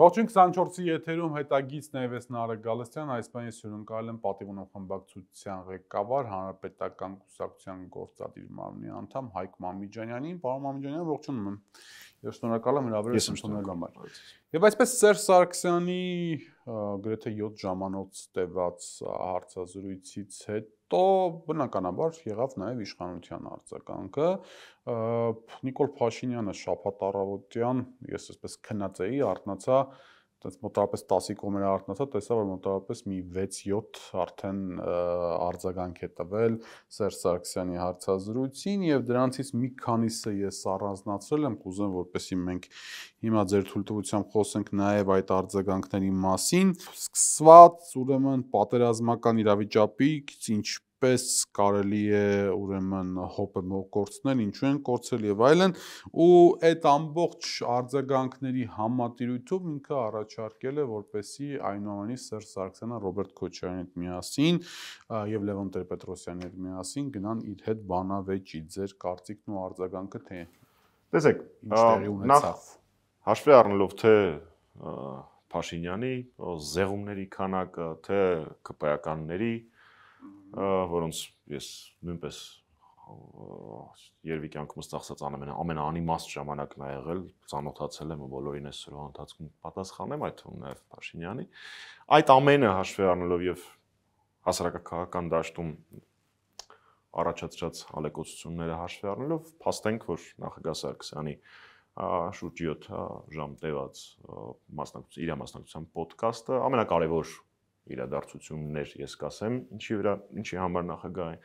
Ողջույն 24-ի եթերում հետագից Նեյվես Նարեկ Գալստյան, այսպես ես հյուրընկալել եմ պատիվունով խմբակցության ղեկավար, Հանրապետական կուսակցության գործադիր մարմնի անդամ Հայկ Մամիջանյանին։ Պարոն Մամիջանյան, ողջունում եմ։ Ես շնորհակալ եմ հրավերս ընդունելու համար։ Եվ այսպես Սերժ Սարգսյանի գրեթե 7 ժամանոց տևած հարցազրույցից հետո բնականաբար եղավ նաև իշխանության արձագանքը։ Նիկոլ Փաշինյանը շաբաթ առավոտյան, ես այսպես քնած էի, արթնացա, այդպես մոտավորապես 10-ի կողմերը արթնացա, տեսա, որ մոտավորապես մի 6-7 արդեն արձագանք է տվել Սերժ Սարգսյանի հարցազրույցին եւ դրանցից մի քանիսը ես առանձնացրել եմ, կուզեմ, որպեսզի մենք հիմա ձեր թույլտվությամբ խոսենք նաև այդ արձագանքների մասին։ Սկսված ուրեմն պատերազմական իրավիճապից, ինչպես կարելի է ուրեմն հոպը կորցնել, ինչու են կորցրել եւ այլն, ու այդ ամբողջ արձագանքների համատիրույթով ինքը առաջարկել է, որպեսզի այնուամենայնիվ Սերժ Սարգսյանը Ռոբերտ Քոչարյանի հետ միասին եւ Լևոն Տեր-Պետրոսյանի հետ միասին գնան իր հետ բանավեճի։ Ձեր կարծիքն ու արձագանքը թե տեսեք, ինչ տեղի ունեցավ։ Հաշվի առնելով թե Փաշինյանի զեղումների քանակը, թե ԿՊ-ականների, որոնց ես նույնպես երևի կյանքումս ծախսած ամենաանիմաստ ժամանակն ա եղել, ծանոթացել եմ ու բոլորին այս սրո ընթացքում պատասխանեմ, այդ թվում նաև Փաշինյանի, այդ ամենը հաշվի առնելով եւ հասարակական դաշտում առաջացած ալեկոծությունները հաշվի առնելով, փաստենք, որ նախագահ Սարգսյանի շուրջ 7 ժամ տևած իր մասնակցության ոդկասթը ամենակարևոր իրադարձություններ ես կասեմ, ինչի համար նախագահը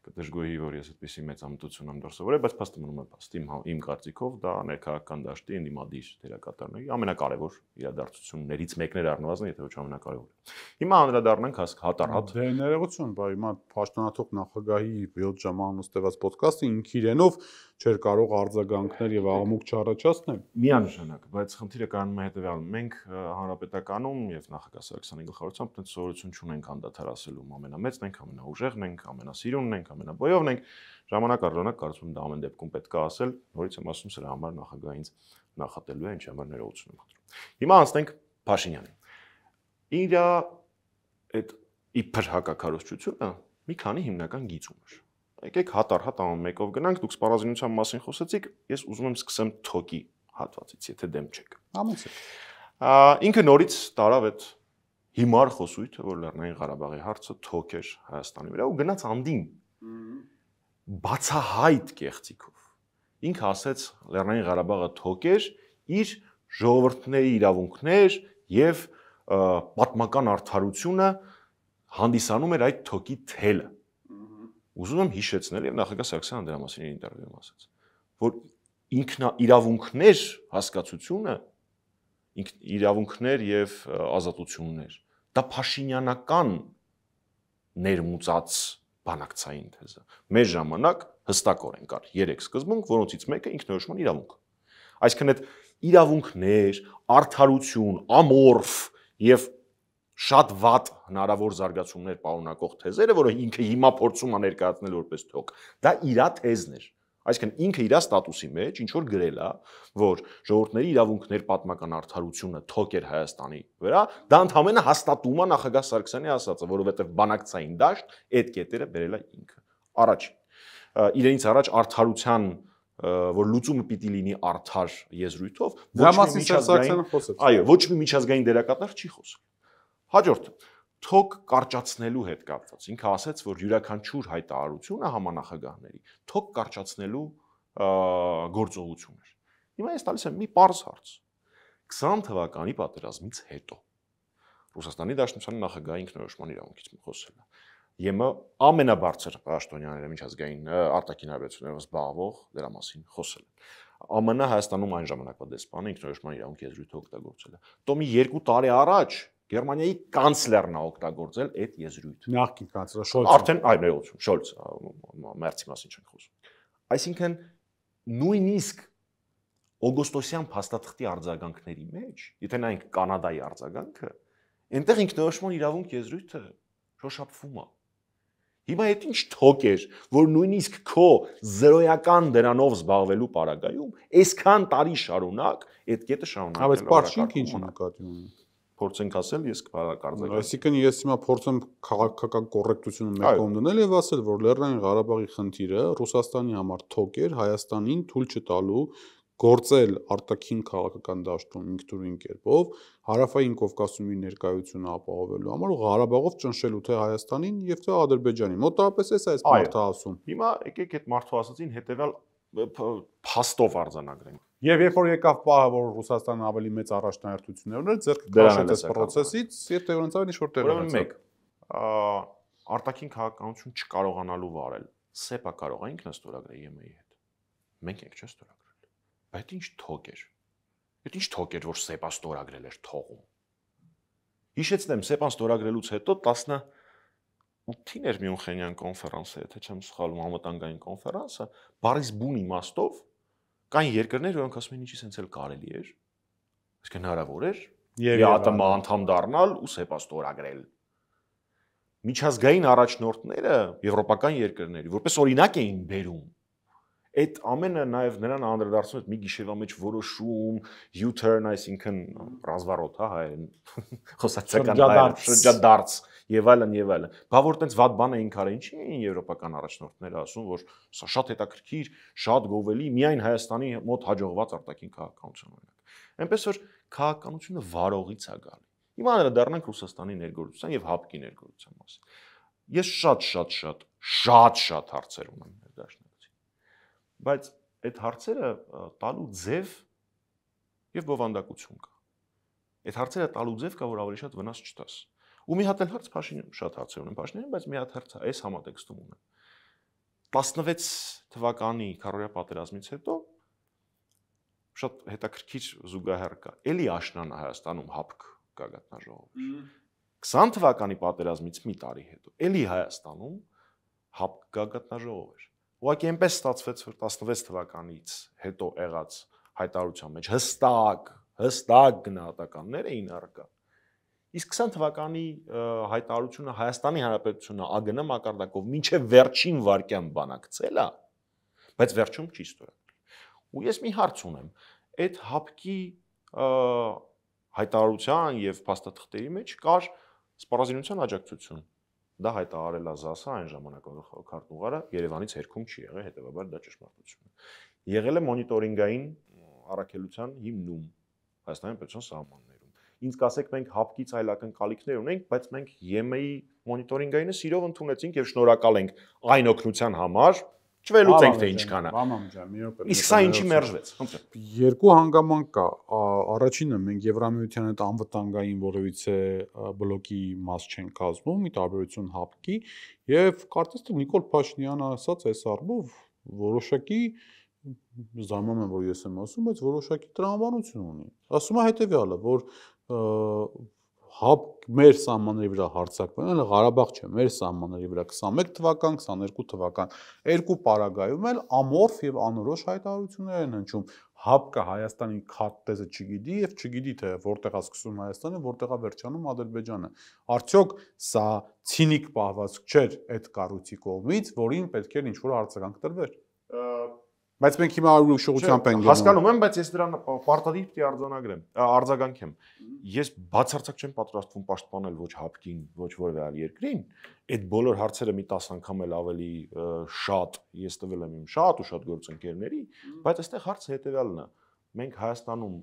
կդժգոհի, որ ես այդպիսի մեծամտություն եմ դրսևորել, բայց փաստը մնում է փաստ իմ կարծիքով դա ներքաղաքական դաշտի ընդդիմադիր դերակատարների ամենակարևոր իրադարձություններից մեկն էր առնվազն, եթե ոչ ամենակարևորը։ Հիմա անդրադառնանք հատառատ։ Դե ներողություն, բա հիմա պաշտոնաթող նախագահի 7 ժամ անց տևած ոդկասթը ինքը իրենով չէր կարող արձագանքներ եւ աղմուկ չառաջացնել։ Միանշանակ, բայց խնդիրը կանում է հետեւյալն։ Մենք հանրապետականում եւ նախագահ Սարգսյանի գլխավորությամբ այդպես սովորություն չունենք անդադարացելու ամենամեծն ենք, ամենաուժեղն ենք, ամենասիրունն ենք, ամենաբոյովն ենք։ Ժամանակ առ ժամանակ կարծում եմ դա ամեն դեպքում պետք է ասել, նորից եմ ասում սրա համար նախագահը ինձ նախատելու է, ինչի համար ներողություն եմ խնդրում։ Հիմա անցնենք Փաշինյանին։ Իր այդ իբր հակակարողությունը մի քանի հիմնական գիծ ուներ։ Եկեք հատառ մեկով գնանք, դուք սպառազինության մասին խոսեցիք, ես ուզում եմ սկսեմ թոկի հատվածից, եթե դեմ չեք։ Համեցեք։ Ինքը նորից տարավ այդ հիմար խոսույթը, որ Լեռնային Ղարաբաղի հարցը թոք էր Հայաստանի վրա ու գնաց անդին բացահայտ կեղծիքով։ Ինքը ասեց Լեռնային Ղարաբաղը թոք էր, իր ժողովրդների իրավունքներ եւ պատմական արդարությունը հանդիսանում էր այդ թոկի թելը։ Ուզում եմ հիշեցնել եւ նախագահ Սարգսյանը դրա մասին իր ինտերվյուում ասաց, որ ինքնաիրավունքներ հասկացությունը, իրավունքներ եւ ազատություններ, դա փաշինյանական ներմուծած բանակցային թեզը։ Մեր ժամանակ հստակորեն կար 3 սկզբունք, որոնցից մեկը ինքնորոշման իրավունք։ Այսինքն այդ իրավունքներ, արդարություն, ամորֆ եւ շատ վատ հնարավոր զարգացումներ պարունակող թեզերը, որը ինքը հիմա փորձում է ներկայացնել որպես թոք, դա իր թեզն էր։ Այսինքն ինքը իր ստատուսի մեջ ինչ որ գրել է, որ ժողովրդների իրավունքներ, պատմական արդարությունը թոք էր Հայաստանի վրա, դա ընդհանրապես հաստատում է նախագահ Սարգսյանի ասածը, որովհետև բանակցային դաշտ այդ կետերը բերել է ինքը։ Առաջ իրենից առաջ արդարության, որ լուծումը պիտի լինի արդար եզրույթով, ոչ մի միջազգային դերակատար չի խոսել։ Հաջորդը թոք կարճացնելու հետ կապված։ Ինքը ասաց, որ յուրաքանչյուր հայտարարությունը համանախագահների թոք կարճացնելու գործողություն էր։ Հիմա ես տալիս եմ մի պարզ հարց։ 20 թվականի պատերազմից հետո Ռուսաստանի Դաշնության նախագահի ինքնորոշման իրավունքից խոսել է։ ԵՄ ամենաբարձր պաշտոնյաները միջազգային արտաքին հարաբերություններով զբաղվող դրա մասին խոսել են։ ԱՄՆ Հայաստանում այն ժամանակվա դեսպանը ինքնորոշման իրավունքի եզրույթը օգտագործել է։ Դո մի 2 տարի առաջ Գերմանիայի կանցլերն է օգտագործել այդ եզրույթը։ Նախկին կանցլեր Շոլցը։ Արդեն այ ներողություն, Շոլց, մերցի մասին չենք խոսում։ Այսինքն նույնիսկ օգոստոսյան փաստաթղթի արձագանքների մեջ, եթե նայենք Կանադայի արձագանքը, այնտեղ ինքնորոշման իրավունք եզրույթը շոշափվում է։ Հիմա այդ ինչ թոք էր, որ նույնիսկ քո զրոյական դրանով զբաղվելու պարագայում այսքան տարի շարունակ այդ կետը շարունակել։ Բայց Պարշինքը ինչ նկատի ունի։ Փորձենք ասել, ես կկարծեմ։ Այսինքն ես հիմա փորձեմ քաղաքական կոռեկտությունը մեկ կողմ դնել եւ ասել, որ Լեռնային Ղարաբաղի խնդիրը Ռուսաստանի համար թոք էր, Հայաստանին թույլ չտալու գործել արտաքին քաղաքական դաշտում ինքնուրույն կերպով, հարավային Կովկասում իր ներկայությունը ապահովելու համար ու Ղարաբաղով ճնշելու թե Հայաստանին եւ թե Ադրբեջանին։ Մոտավորապես այս մարդը ասում։ Հիմա եկեք այդ մարդու ասածին հետեւյալ փաստով արձանագրենք։ Եվ երբ որ եկավ պահը, որ Ռուսաստանը ավելի մեծ առաջնահերթություններ ուներ, ձեռք քաշեց այս process-ից, եւ տեղոնց ավելի շուտ տեղ ունեցավ։ Արտաքին քաղաքականություն չկարողանալու վարել։ ՍԵՊ-ը կարող է ինքն ստորագրել ԵՄ-ի հետ։ Մենք ենք չստորագրել։ Բայց ինչ թոք էր։ Այդ ինչ թոք էր, որ ՍԵՊ-ը ստորագրել էր թողում։ Հիշեցնեմ, ՍԵՊ-ան ստորագրելուց հետո 18-ին էր Մյունխենյան կոնֆերանսը, եթե չեմ սխալվում, անվտանգային կոնֆերանսը, բառից բուն իմաստով կան երկրներ, որոնք ասում են ինչի սենց էլ կարելի էր։ Այսինքն հնարավոր էր ԵԱՏՄ անդամ դառնալ ու ՍԵՊ-ը ստորագրել։ Միջազգային առաջնորդները եվրոպական երկրների որպես օրինակ էին բերում։ Այդ ամենը նաև նրան անդրադարձնում է մի գիշերվա մեջ որոշում, U-turn, այսինքն ռազմառոտ, հա, հայերեն խոսակցական շրջադարձ եւ այլն եւ այլն։ Բա որ տենց վատ բան էին կարել, ինչի էին եվրոպական առաջնորդները ասում, որ սա շատ հետաքրքիր, շատ գովելի, միայն Հայաստանի մոտ հաջողված արտաքին քաղաքականություն օրինակ։ Այնպես որ քաղաքականությունը վարողից է գալի։ Հիմա անդրադառնանք Ռուսաստանի ներգործության եւ ՀԱՊԿ-ի ներգործության մասին։ Ես շատ հարցեր ունեմ ներդաշնակցի։ Բայց այդ հարցերը տալու ձև եւ բովանդակություն կա։ Այդ հարցերը տալու ձև կա, որ ավելի շատ վնաս չտաս։ Ու մի հատ էլ հարց Փաշինյան, շատ հարցեր ունեմ Փաշինյանին, բայց մի հատ հարց այս համատեքստում ունեմ։ 16 թվականի քարոզիա պատերազմից հետո շատ հետաքրքիր զուգահեռ կա։ Էլի աշնանը Հայաստանում ՀԱՊԿ գագաթնաժողով էր։ 20 թվականի պատերազմից մի տարի հետո էլի Հայաստանում ՀԱՊԿ գագաթնաժողով էր։ Ուղղակի այնպես ստացվեց, որ 16 թվականից հետո եղած հայտարարության մեջ հստակ գնահատականներ էին առկա։ Իսկ 20 թվականի հայտարարությունը Հայաստանի Հանրապետությունը ԱԳՆ մակարդակով մինչև վերջին վարքյան բանակցել է, բայց վերջում չի ստորագրել։ Ու ես մի հարց ունեմ, այդ ՀԱՊԿ-ի հայտարարության եւ փաստաթղթերի մեջ կար սպառազինության աջակցություն։ Դա հայտարարել է ԶԱՍ-ը այն ժամանակ քարտուղարը Երևանից հերքում չի եղել, հետեւաբար դա ճշմարտություն է։ Եղել է մոնիտորինգային առաքելության հիմնում Հայաստանի Հանրապետության սահմաններում։ Ինձ կասեք մենք ՀԱՊԿ-ից այլական կալիքներ ունենք, բայց մենք ԵՄ-ի մոնիտորինգայինը սիրով ընդունեցինք եւ շնորհակալ ենք այն օգնության համար, չվելուծենք թե ինչքան է։ Իսկ սա ինչի մերժվեց։ Երկու հանգամանք կա։ Առաջինը մենք Եվրամիության հետ անվտանգային որևիցե բլոկի մաս չենք կազմում, ի տարբերություն ՀԱՊԿ-ի, եւ կարծես թե Նիկոլ Փաշինյանը ասաց այս առումով որոշակի զարմանում եմ, որ ես եմ ասում, բայց որոշակի տրամաբանություն ունի։ Ասում է հետեւյալը, որ ՀԱՊԿ մեր սահմանների վրա հարձակվել, Ղարաբաղ չէ, մեր սահմանների վրա 21 թվական, 22 թվական երկու պարագայում էլ ամորֆ եւ անորոշ հայտարարություններ են հնչում։ ՀԱՊԿ-ը Հայաստանի քարտեզը չգիտի եւ չգիտի թե որտեղ է սկսում Հայաստանը, որտեղ է վերջանում Ադրբեջանը։ Արդյոք սա ցինիկ պահվածք չէր այդ կառույցի կողմից, որին պետք էր ինչ-որ արձագանք տրվեր։ Բայց մենք հիմա ուշադրությամբ ենք հասկանում եմ, բայց ես դրան պարտադիր պիտի արձագանքեմ։ Ես բացարձակ չեմ պատրաստվում պաշտպանել ոչ ՀԱՊԿ-ին, ոչ որևէ այլ երկրին։ Այդ բոլոր հարցերը մի 10 անգամ էլ ավելի շատ ես տվել եմ իմ շատ ու շատ գործընկերների, բայց այստեղ հարցը հետեւյալն է։ Մենք Հայաստանում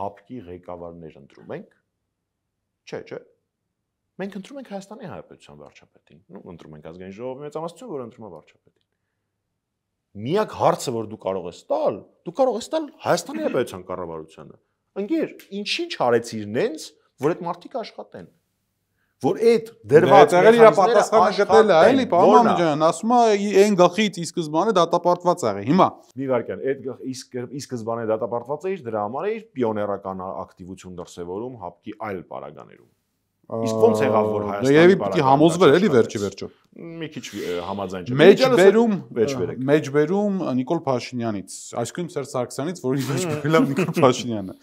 ՀԱՊԿ-ի ղեկավարներ ընտրում ենք։ Չէ։ Մենք ընտրում ենք Հայաստանի Հանրապետության վարչապետին։ Ընտրում ենք ազգային ժողովի մեծամասնություն, որը ընտրում է վարչապետին։ Միակ հարցը, որ դու կարող ես տալ Հայաստանի Հանրապետության կառավարությանը։ Ընկեր, ինչ արեցիր նենց, որ այդ մարդիկ աշխատեն։ Որ այդ դրված իր պատասխանը գտել է, էլի, պարոն Մամեջյան, ասում է այն գլխից ի սկզբանե դատապարտված եղել։ Հիմա մի վարքյան, այդ ի սկզբանե դատապարտված էր, դրա համար էր պիոներական ակտիվություն դրսևորում ՀԱՊԿ-ի այլ պարագաներում։ Իսկ ոնց եղավ որ Հայաստանի պիտի համոզվեր էլի վերջի։ Մի քիչ համաձայն չեմ։ Մեջբերում Նիկոլ Փաշինյանից, այսինքն Սերժ Սարգսյանից, որի մեջբերել է Նիկոլ Փաշինյանը։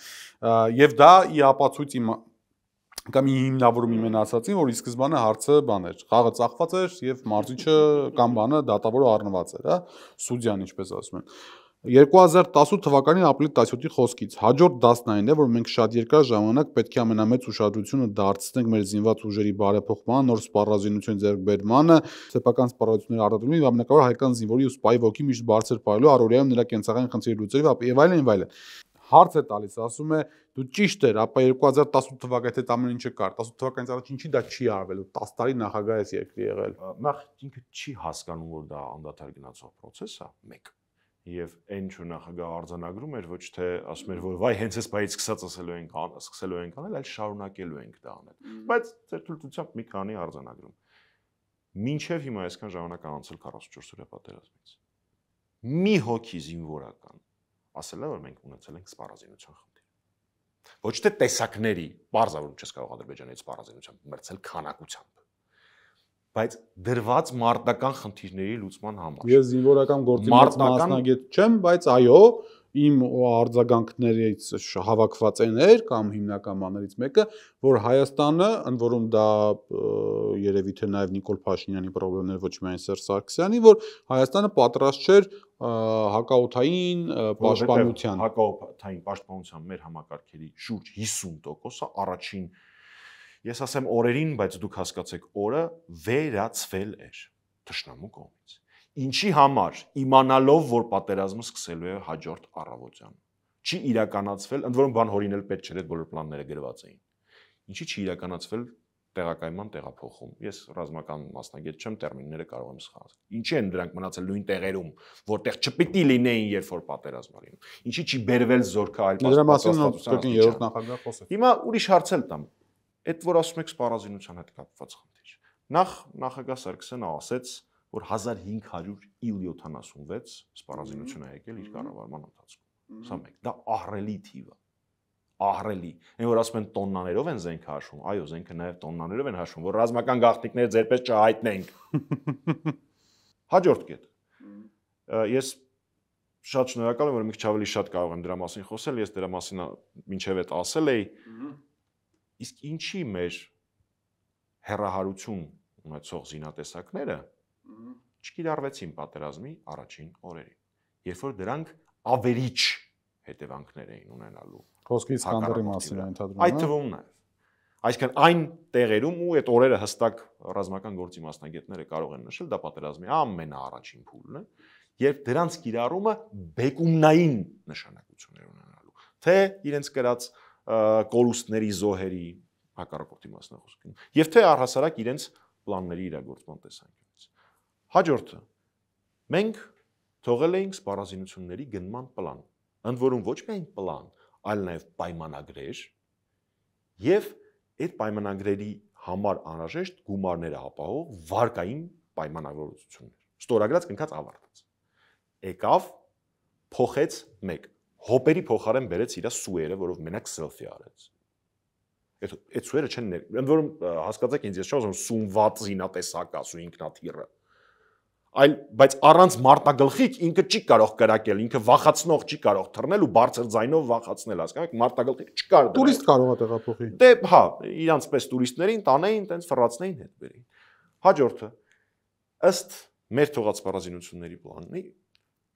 Եվ դա ի ապացույց կամ հիմնավորում իմ ասացին, որ ի սկզբանե հարցը բան էր, խաղը ծախված էր եւ մարզիչը կամ բանը դատավորը առնված էր, հա, սուդյան ինչպես ասում են։ 2018 թվականի ապրիլի 17-ի խոսքից հաջորդ դասն այն է, որ մենք շատ երկար ժամանակ պետք է ամենամեծ ուշադրությունը դարձնենք մեր զինված ուժերի բարեփոխման, նոր սպառազինություն ձեռքբերմանը, սեփական սպառազինությունների արտադրումին, ամենակարևորը հայկական զինվորի ու սպայի ոգի միշտ բարձր պահելու, առօրյայում նրա կենցաղային խնդիրը լուծելու եւ այլն եւ այլն։ Հարց է տալիս, ասում է, դու ճիշտ էր, ապա 2018 թվականից այդ ամեն ինչը կար, 18 թվականից առաջ ինչի դա չի արվել, 10 տարի նախագահ ես երկրի եղել։ Նախ ինքը չի հասկանում, որ դա անդադար գնացող process է, մեկ։ Եվ այն ինչ որ նախագահը արձանագրում էր, ոչ թե ասում էր, որ վայ հենց այս բայից սկսելու ենք անել, այլ շարունակելու ենք դա անել։ Բայց ձեր թույլտվությամբ մի քանի արձանագրում։ Մինչև հիմա այսքան ժամանակ անցել 44 օրյա պատերազմից։ Մի հոգի զինվորական ասել է, որ մենք ունեցել ենք սպառազինության խնդիր։ Ոչ թե տեսակների, բարձրավուն չես կարող Ադրբեջանից սպառազինությամբ մրցել քանակությամբ, բայց դրված մարտական խնդիրների լուծման համար։ Ես զինվորական գործի մասնագետ չեմ, բայց այո, իմ արձագանքներից հավաքված էներ կամ հիմնական բաներից մեկը, որ Հայաստանը, ընդ որում դա երևի թե նաև Նիկոլ Փաշինյանի պրոբլեմներ, ոչ միայն Սերժ Սարգսյանի, որ Հայաստանը պատրաստ չէր հակաօդային պաշտպանության։ Հակաօդային պաշտպանության մեր համակարգերի շուրջ 50%-ը առաջին, ես ասեմ օրերին, բայց դուք հասկացեք օրը վերացվել էր թշնամու կողմից։ Ինչի համար, իմանալով, որ պատերազմը սկսելու է հաջորդ առավոտյան։ Չի իրականացվել, ընդ որում բան հորինել պետք չէր, այդ բոլոր պլանները գրված էին։ Ինչի չի իրականացվել տեղակայման տեղափոխում։ Ես ռազմական մասնագետ չեմ, տերմինները կարող եմ սխալ։ Ինչի են դրանք մնացել նույն տեղերում, որտեղ չպիտի լինեին, երբ որ պատերազմ ա լինում։ Ինչի չի բերվել զորքը այլ պատասխանատվության երրորդ նախագահ խոսեց։ Հիմա ուրիշ հարց էլ տամ։ Այդ որ ասում եք սպառազինության հետ կապված խնդիր։ Նախ նախագահ Սարգսյանը ասեց, որ 1576 սպառազինություն է եկել իր կառավարման ընթացքում։ Սա մեկ, դա ահռելի թիվ է։ Ահռելի։ Այն որ ասում են տոննաներով են զենքը հաշվում, այո, զենքը նաև տոննաներով են հաշվում, որ ռազմական գաղտնիքները ձերպես չհայտնենք։ Հաջորդ կետ։ Ես շատ շնորհակալ եմ, որ մի քիչ ավելի շատ կարող եմ դրա մասին խոսել, ես դրա մասին մինչև այդ ասել էի։ Իսկ ինչի մեր հերահարություն ունեցող զինատեսակները չկիրառվեցին պատերազմի առաջին օրերին, երբ որ դրանք ավերիչ հետևանքներ էին ունենալու։ Խոսքից քանդերի մասին ընդհանրապես։ Այդ թվում նաև։ Այսինքն այն տեղերում ու այդ օրերը հստակ ռազմական գործի մասնագետները կարող են նշել, դա պատերազմի ամենաառաջին փուլն է, երբ դրանց կիրառումը բեկումնային նշանակություններ ունենալու, թե իրենց կրած կորուստների զոհերի հակառակորդի մասնախոսքին, եւ թե առհասարակ իրենց պլանների իրագործման տեսանկյունից։ Հաջորդը մենք թողել էինք սպառազինությունների գնման պլան, ընդ որում ոչ միայն պլան, այլ նաև պայմանագրեր եւ այդ պայմանագրերի համար անհրաժեշտ գումարները ապահով վարկային պայմանավորվածություններ։ Ստորագրած կնքած ավարտած։ Եկավ, փոխեց մեկ, հոպերի փոխարեն բերեց իր սուերը, որով մենակ սելֆի արեց։ Այդ սուերը չեն ընդ որում հասկացեք ինձ, ես չեմ ասում սունված զինատեսակ ասու ինքնաթիռը։ Այլ բայց առանց մարտագլխիկ ինքը չի կարող կրակել, ինքը վախացնող չի կարող թռնել ու բարձր ձայնով վախացնել, հասկանաք, մարտագլխիկ չկար։ Տուրիստ կարող է տեղափոխի։ Դե, հա, իրանց պես տուրիստներին տանեին, տենց ֆռացնեին հետ բերեին։ Հաջորդը ըստ մեր թողած սպառազինությունների պլանի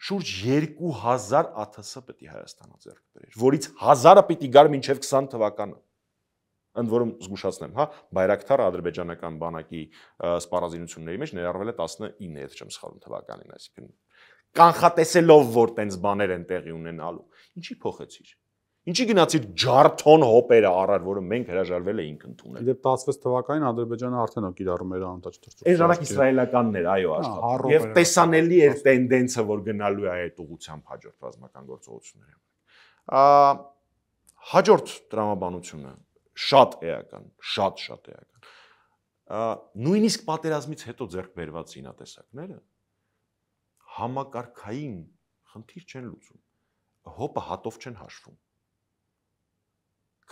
շուրջ 2000 ԱԹՍ պետք է Հայաստանը ձեռք բերեր, որից 1000-ը պիտի գար մինչև 20 թվականը։ Ընդ որում զգուշացնեմ, հա, Բայրակթարը ադրբեջանական բանակի սպառազինությունների մեջ ներառվել է 19, եթե չեմ սխալվում թվականին, այսինքն կանխատեսելով, որ տենց բաներ են տեղի ունենալու։ Ինչի փոխեցիր։ Ինչի գնացիր ջարդոն հոպերը առար, որը մենք հրաժարվել էինք ընդունել։ Իդեպ 16 թվականին Ադրբեջանը արդեն կիրառում էր անտաճ թռչող։ Այն ժամանակ իսրայելականներ, այո, աշխատում։ Եվ տեսանելի էր տենդենսը, որ գնալու է այդ ուղղությամբ հաջորդ ռազմական գործողությունների։ Հաջորդ տրամաբանությունը շատ էական, շատ էական։ Նույնիսկ պատերազմից հետո ձեռք բերված զինատեսակները համակարգային խնդիր չեն լուծում։ Հոպը հատով չեն հաշվում։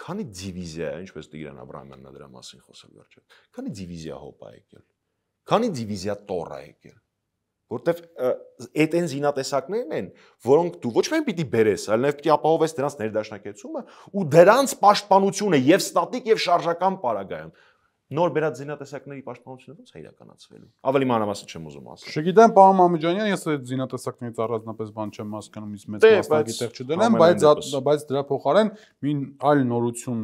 Քանի դիվիզիա է, ինչպես Տիգրան Աբրահամյանն է դրա մասին խոսել վերջերս։ Քանի դիվիզիա հոպ է եկել։ Քանի դիվիզիա տոր է եկել։ որտեվ այդ այն զինատեսակներն են, որոնք դու ոչ միայն պիտի բերես, այլ նաև պիտի ապահովես դրանց ներդաշնակեցումը ու դրանց պաշտպանությունը եւ ստատիկ եւ շարժական պարագայում։ Նոր բերած զինատեսակների պաշտպանությունը ո՞նց է իրականացվելու։ Ավելի մանրամասն չեմ ուզում ասել։ Չգիտեմ, պարոն Մամեջանյան, ես այդ զինատեսակներից առանձնապես բան չեմ հասկանում, իսկ մեծ մասնագետ չդնեմ, բայց դրա փոխարեն մի այլ նորություն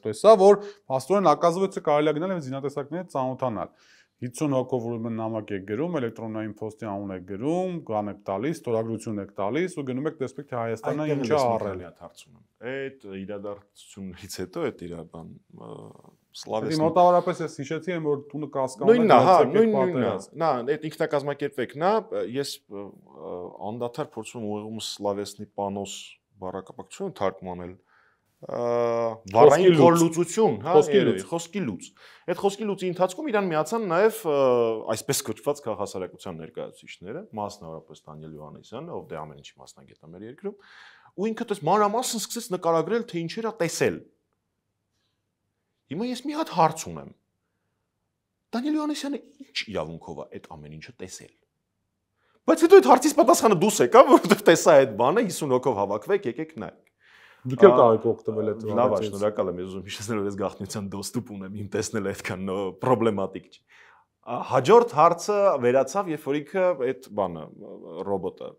տեսա, որ փաստորեն ակազովիցը կարելի է գնալ եւ զինատեսակների ծանոթանալ։ 50 հոգով ուրեմն նամակ եք գրում, էլեկտրոնային փոստի անուն եք գրում, գան եք տալիս, ստորագրություն եք տալիս ու գնում եք տեսնեք թե Հայաստանը ինչ է առել։ Այդ իրադարձություններից հետո այդ իր բան Սլավեսն մոտավորապես ես հիշեցի եմ որ տունը կասկանում եք նա այդ ինքնակազմակերպվեկն է ես անդադար փորձում ուղղում Սլավեսնի պանոս բառակապակցությունը թարգմանել վառային կորլուծություն, հա, խոսքի լուծ։ Այդ խոսքի լուծի ընթացքում իրան միացան նաև այսպես կոչված քաղաքասարակության ներկայացուցիչները, մասնավորապես Դանիել Հովհաննիսյանը, ով դե ամեն ինչի մասնագետ է մեր երկրում, ու ինքը դες մանրամասն սկսեց նկարագրել, թե ինչեր է տեսել։ Հիմա ես մի հատ հարց ունեմ։ Դանիել Հովհաննիսյանը ինչ իրավունքով է այդ ամեն ինչը տեսել։ Բայց հետո այդ հարցից պատասխանը դուս եկա, որովհետև տեսա այդ բանը 50 հոգով հավաքվեք, եկեք նայեք։ Դուք եք կարող եք օգտվել այդ լավ, շնորհակալ եմ, ես ուզում հիշեցնել, որ ես գաղտնիության դոստուպ ունեմ, իմ տեսնել այդքան պրոբլեմատիկ չի։ Հաջորդ հարցը վերացավ, երբ որ ինքը այդ բանը ռոբոտը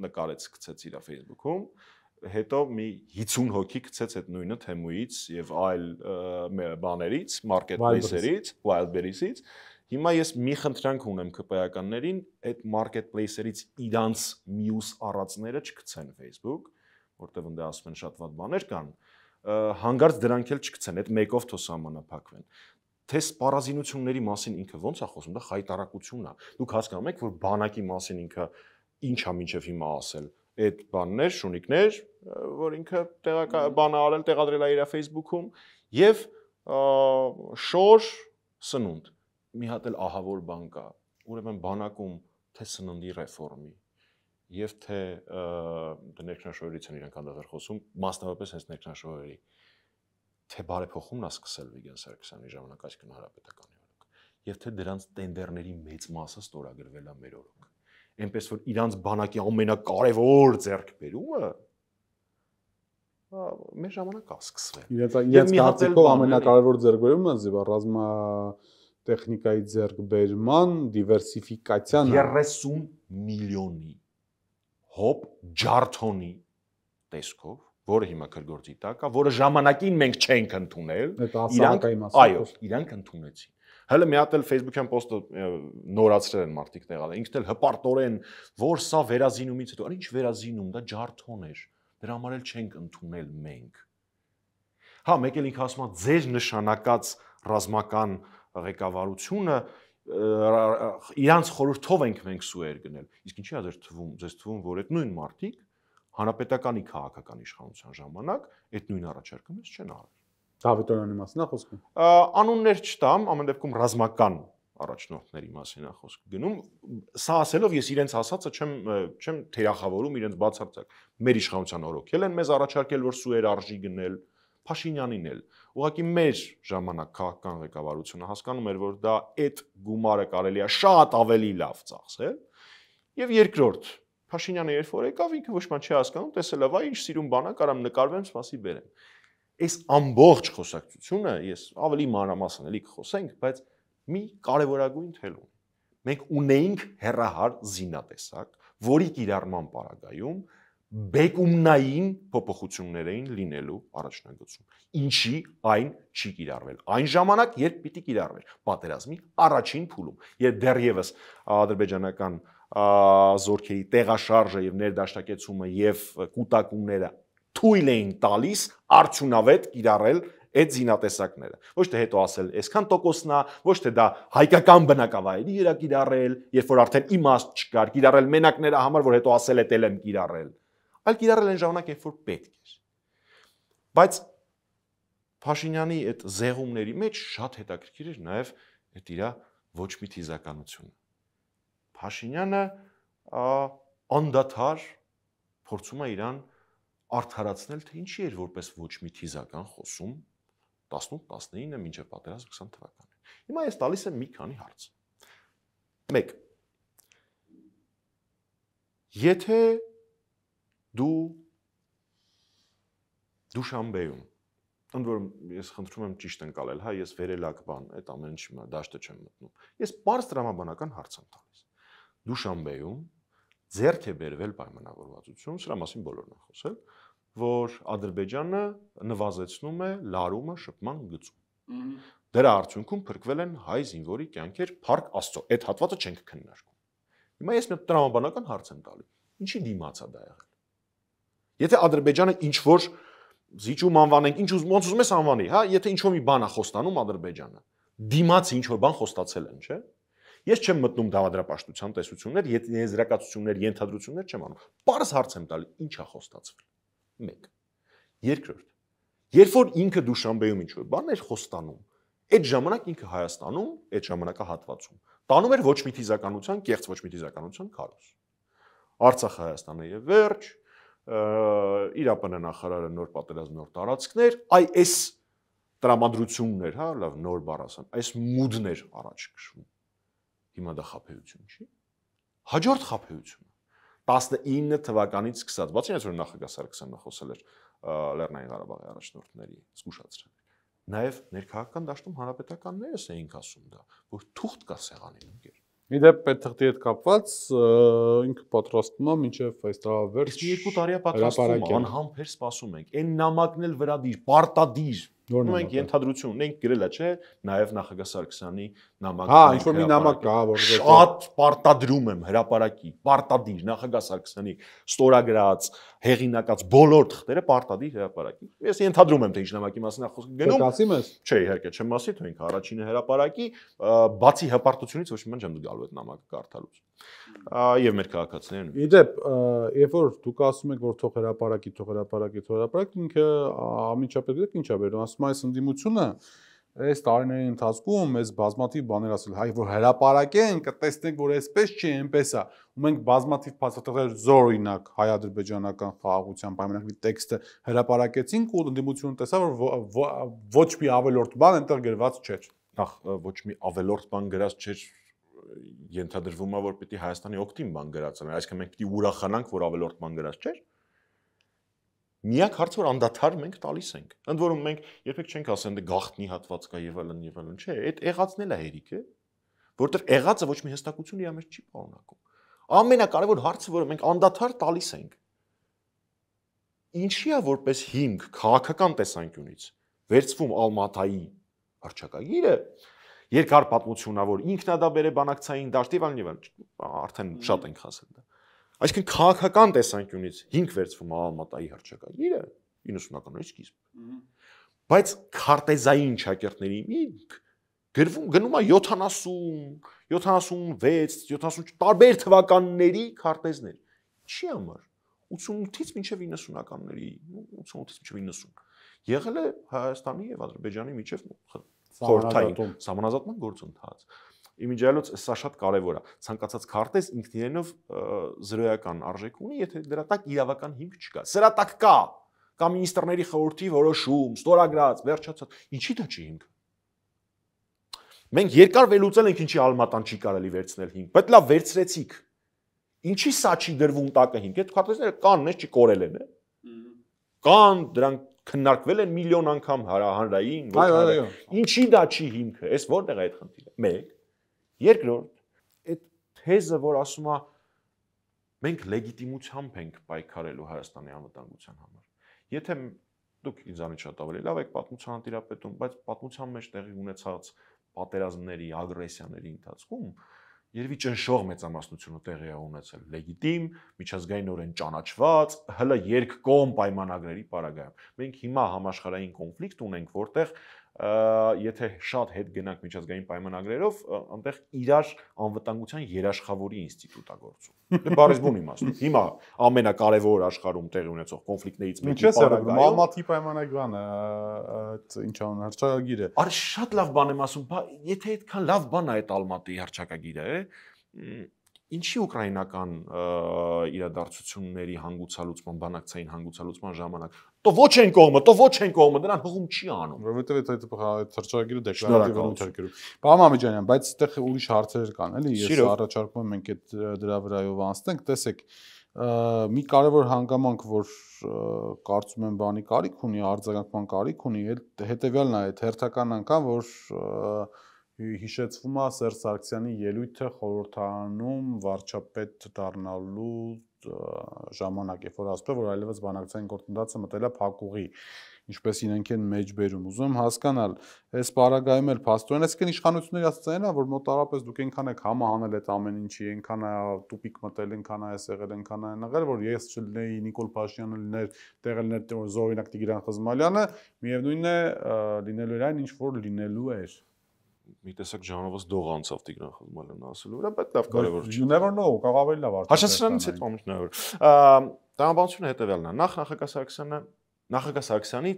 նկարեց, գցեց իր Facebook-ում, հետո մի 50 հոգի գցեց այդ նույնը Թեմուից եւ այլ բաներից, marketplace-երից, Wildberries-ից։ Հիմա ես մի խնդրանք ունեմ ԿՊ-ականներին, այդ marketplace-երից իրանց մյուս առածները չգցեն Facebook, որտեղ ընդ ասում են շատ վատ բաներ կան, հանգարց դրանք էլ չգցեն, այդ մեկով թո սահմանափակվեն։ Թե սպառազինությունների մասին ինքը ոնց է խոսում, դա խայտարակություն է։ Դուք հասկանում եք, որ բանակի մասին ինքը ինչ է մինչև հիմա ասել։ Այդ բաններ, շունիկներ, որ ինքը բանը արել, տեղադրել է իր Facebook-ում եւ շոր սնունդ։ Մի հատ էլ ահավոր բան կա։ Ուրեմն բանակում թե սննդի ռեֆորմի եւ թե ներքնաշոյերից են իրանք անդադար խոսում, մասնավորապես հենց ներքնաշոյերի, թե բարեփոխումն է սկսել Վիգեն Սարգսյանի ժամանակ այսքան հանրապետականի օրոք, եւ թե դրանց տենդերների մեծ մասը ստորագրվել է մեր օրոք։ Այնպես որ իրանց բանակի ամենակարևոր ձեռքբերումը մեր ժամանակ է սկսվել։ Իրենց կարծիքով ամենակարևոր ձեռքբերումն է ռազմա տեխնիկայի ձեռքբերման դիվերսիֆիկացիան 30 միլիոնի հոբ ջարդոնի տեսքով, որը հիմա քրգործի տակ է, որը ժամանակին մենք չենք ընդունել, իրանք ընդունեցին։ Հələ մի հատ էլ Facebook-յան պոստը նորացրել են մարդիկ տեղալ, ինքն էլ հպարտորեն, որ սա վերազինումից հետո, ինչ վերազինում, դա ջարդոն էր, դրա համար էլ չենք ընդունել մենք։ Հա, մեկ էլ ինքը ասում է, ձեր նշանակած ռազմական ղեկավարությունը իրանց խորհրդով ենք մենք սուեր գնել։ Իսկ ինչի՞ է ձեզ թվում, որ այդ նույն մարդիկ հանրապետականի քաղաքական իշխանության ժամանակ այդ նույն առաջարկը մեզ չեն արել։ Դավիթյանի մասին է խոսքը։ Անուններ չտամ, ամեն դեպքում ռազմական առաջնորդների մասին է խոսքը գնում։ Սա ասելով ես իրենց ասածը չեմ թերախավորում իրենց բացարձակ։ Մեր իշխանության օրոքել են մեզ առաջարկել, որ սուեր արժի գնել, Փաշինյանին էլ։ Ուղղակի մեր ժամանակ քաղաքական ղեկավարությունը հասկանում էր, որ դա այդ գումարը կարելի է շատ ավելի լավ ծախսել։ Եվ երկրորդ, Փաշինյանը երբ որ եկավ, ինքը ոչ մի չի հասկանում, տեսել է, վայ, ինչ սիրուն բան է, կարամ նկարվեմ, սպասի բերեմ։ Այս ամբողջ խոսակցությունը ես ավելի մանրամասն էլի կխոսենք, բայց մի կարևորագույն թել ունի։ Մենք ունեինք հերահար զինատեսակ, որի կիրառման պարագայում բեկումնային փոփոխություններ էին լինելու առաջնագծում։ Ինչի այն չի կիրառվել։ Այն ժամանակ, երբ պիտի կիրառվեր պատերազմի առաջին փուլում, երբ դեռևս ադրբեջանական զորքերի տեղաշարժը եւ ներդաշնակեցումը եւ կուտակումները թույլ էին տալիս արդյունավետ կիրառել այդ զինատեսակները։ Ոչ թե հետո ասել, այսքան տոկոսն է, ոչ թե դա հայկական բնակավայրի էր կիրառել, երբ որ արդեն իմաստ չկար, կիրառել մենակ նրա համար, որ հետո ասել է դել եմ կիրառել, այլ կիրառել են ժամանակ, երբ որ պետք էր։ Բայց Փաշինյանի այդ զեղումների մեջ շատ հետաքրքիր էր նաև այդ իր ոչ մի թիզականությունը։ Փաշինյանը անդադար փորձում է իրան արդարացնել, թե ինչի էր որպես ոչ մի թիզական խոսում 18-19 մինչև պատերազմ 20 թվականին։ Հիմա ես տալիս եմ մի քանի հարց։ 1. Եթե դու Դուշանբեում, ընդ որում ես խնդրում եմ ճիշտ ընկալել, հա, ես վերելակ բան, այդ ամեն ինչի դաշտը չեմ մտնում։ Ես բարձ տրամաբանական հարց եմ տալիս։ Դուշանբեում ձեռք է բերվել պայմանավորվածություն, սրա մասին բոլորն են խոսել, որ Ադրբեջանը նվազեցնում է լարումը շփման գծում։ Դրա արդյունքում փրկվել են հայ զինվորի կյանքեր, փառք Աստծո։ Այդ հատվածը չենք քննարկում։ Հիմա ես մի տրամաբանական հարց եմ տալի։ Ինչի դիմաց է դա եղել։ Եթե Ադրբեջանը ինչ որ զիջում անվանենք, ինչ ոնց ուզում ես անվանի, հա, եթե ինչ որ մի բան է խոստանում Ադրբեջանը, դիմաց ինչ որ բան խոստացել են, չէ՞։ Ես չեմ մտնում դավադրապաշտության տեսություններ, եզրակացություններ, ենթադրություններ չեմ անում։ Պարզ հարց եմ տալի, ինչ է խոստացվել։ 1. Երկրորդ. Երբ որ ինքը Դուշանբեում ինչ որ բան էր խոստանում, այդ ժամանակ ինքը Հայաստանում, այդ ժամանակահատվածում տանում էր ոչ մի թիզականության, կեղծ ոչ մի թիզականության քարոզ։ Արցախը Հայաստանը եւ վերջ, ԻԻՀ նախարարը նոր պատերազմ, նոր տարածքներ, այս տրամադրություններ, հա, լավ, նոր բառ ասեմ, այս մուդներ առաջ քշվում։ Հիմա դա խաբեություն չի։ Հաջորդ խաբեությունը 19 թվականից սկսած, բացի այս որ նախագահ Սարգսյանը խոսել էր Լեռնային Ղարաբաղի առաջնորդների զգուշացրել։ Նաև ներքաղաքական դաշտում հանրապետականներս էինք ասում դա, որ թուղթ կա սեղանին ընկեր։ Իդեպ այդ թղթի հետ կապված ինքը պատրաստվում է մինչև այս տարվա վերջ։ Իսկ 2 տարի է պատրաստվում, անհամբեր սպասում ենք։ Այն նամակն էլ վրա դիր, պարտադիր։ Մենք ենթադրություն ունենք գրելա, չէ՞, նաև նախագահ Սարգսյանի նամակը։ Հա, ինչ որ մի նամակ կա, որ շատ պարտադրում եմ հրապարակի, պարտադիր նախագահ Սարգսյանի ստորագրած, հեղինակած բոլոր թղթերը պարտադիր հրապարակի։ Ես ենթադրում եմ թե ինչ նամակի մասին է խոսքը գնում։ Ասի՞մ ես։ Չէ, իհարկե չեմ ասի, թե ինքը առաջինը հրապարակի, բացի հպարտությունից ոչ մի բան չեմ գալու այդ նամակը կարդալուց։ Եվ մեր քաղաքացիներն։ Իդեպ, երբ որ դուք ասում եք, որ թող հրապարակի, ինքը ամիջապես դուք ինչ է բերում, ասում այս ընդդիմությունը այս տարիների ընթացքում մեզ բազմաթիվ բաներ ասել, հայ որ հրապարակեն, կտեսնենք, որ այսպես չի, այնպես է։ Ու մենք բազմաթիվ փաստաթղթեր զոր օրինակ հայ-ադրբեջանական խաղաղության պայմանագրի տեքստը հրապարակեցինք ու ընդդիմությունը տեսավ, որ ոչ մի ավելորդ բան այնտեղ գրված չէր։ Նախ ոչ մի ավելորդ բան գրած չէր, ենթադրվում է, որ պիտի Հայաստանի օգտին բան գրած լինի, այսինքն մենք պիտի ուրախանանք, որ ավելորդ բան գրած չէր։ Միակ հարցը որ անդադար մենք տալիս ենք։ Ընդ որում մենք երբեք չենք ասեն դե գաղտնի հատված կա եւ այլն, չէ, այդ եղածն էլ է հերիք է, որտեղ եղածը ոչ մի հստակություն իր մեջ չի պարունակում։ Ամենակարևոր հարցը, որը մենք անդադար տալիս ենք, ինչի է որպես հիմք քաղաքական տեսանկյունից վերցվում Ալմատայի հռչակագիրը, երկար պատմությունա, որ ինքն է դա բերե բանակցային դաշտ եւ այլն, արդեն շատ ենք ասել դա։ Այսինքն քաղաքական տեսանկյունից հիմք վերցվում Ալմատայի հռչակագիրը 90-ականների սկիզբ։ Բայց քարտեզային ճակերտների հիմք գնում է 70, 76, 70 տարբեր թվականների քարտեզներ։ Ինչի համար 88-ից մինչև 90-ականների, 88-ից մինչև 90 եղել է Հայաստանի եւ Ադրբեջանի միջև խորհրդային համանազատման գործընթաց։ Իմիջիալոց սա շատ կարևոր է։ Ցանկացած քարտեզ ինքն իրենով զրոյական արժեք ունի, եթե դրա տակ իրավական հիմք չկա։ Սրա տակ կա մինիստրների խորհրդի որոշում, ստորագրած, վերջացած։ Ինչի դա չի հիմք։ Մենք երկար վերլուծել ենք ինչի Ալմատան չի կարելի վերցնել հիմք, բայց լավ վերցրեցիք։ Ինչի սա չի դրվում տակը հիմք։ Այդ քարտեզները կան, նես չի կորել են, կան, դրանք քննարկվել են միլիոն անգամ հանրային, այո։ Ինչի դա չի հիմքը, այս որտեղ է այդ խնդիրը։ 1. Երկրորդ, այդ թեզը, որ ասում է մենք լեգիտիմությամբ ենք պայքարելու Հայաստանի անվտանգության համար։ Եթե դուք ինձանից շատ ավելի լավ եք պատմության տիրապետում, բայց պատմության մեջ տեղի ունեցած պատերազմների, ագրեսիաների ընթացքում երևի ճնշող մեծամասնությունը տեղի է ունեցել լեգիտիմ, միջազգայինորեն ճանաչված, հələ երկկողմ պայմանագրերի պարագայում։ Մենք հիմա համաշխարհային կոնֆլիկտ ունենք, որտեղ եթե շատ հետ գնանք միջազգային պայմանագրերով, այնտեղ իրար անվտանգության երաշխավորի ինստիտուտ է գործում։ Դե բառեզբուն իմաստով։ Հիմա ամենակարևոր աշխարհում տեղի ունեցող կոնֆլիկտներից մեկի պարագայում Ալմատի պայմանագրանը, ինչ անուն հռչակագիրը։ Արի շատ լավ բան եմ ասում, եթե այդքան լավ բան է այդ Ալմատի հռչակագիրը, ինչի ուկրաինական իրադարձությունների հանգուցալուծման, բանակցային հանգուցալուծման ժամանակ то ոչ են կողմը, դրան հողում չի անում։ Որովհետև այդ հռչակագիրը դեկլարատիվ ունեցարկերում։ Պարոն Մամեջանյան, բայց այդտեղ ուրիշ հարցեր կան, էլի, ես առաջարկում եմ մենք այդ դրա վրայով անցնենք, տեսեք, մի կարևոր հանգամանք, որ կարծում եմ բանի կարիք ունի, արձագանքման կարիք ունի, հետեւյալն է, այդ հերթական անգամ, որ հիշեցվում է Սերժ Սարգսյանի ելույթը խորհրդարանում վարչապետ դառնալու ժամանակ, երբ որ ասում է, որ այլևս բանակցային գործընթացը մտել է փակուղի, ինչպես իրենք են մեջբերում։ Ուզում եմ հասկանալ, այս պարագայում էլ փաստորեն այսինքն իշխանությունների ասածն է, որ մոտարապես դուք այնքան եք համահանել այդ ամեն ինչի, այնքան է տուպիկ մտել, այնքան է եղել, այնքան է եղել, որ ես չլինեի Նիկոլ Փաշինյանը լիներ, տեղը լիներ զորօրինակ Տիգրան Խզմալյանը, միևնույնն է լինելու էր այն, ինչ որ լինելու էր։ Մի տեսակ ժամանոց դող անցավ Տիգրան Խզմալյանը ասելու վրա, բայց լավ կարևոր չի։ You never know, կարող ավելի լավ արդյոք։ Հաշվեսրանից հետ ամենավոր։ Տրամաբանությունը հետևյալն է։ Նախագահ Սարգսյանի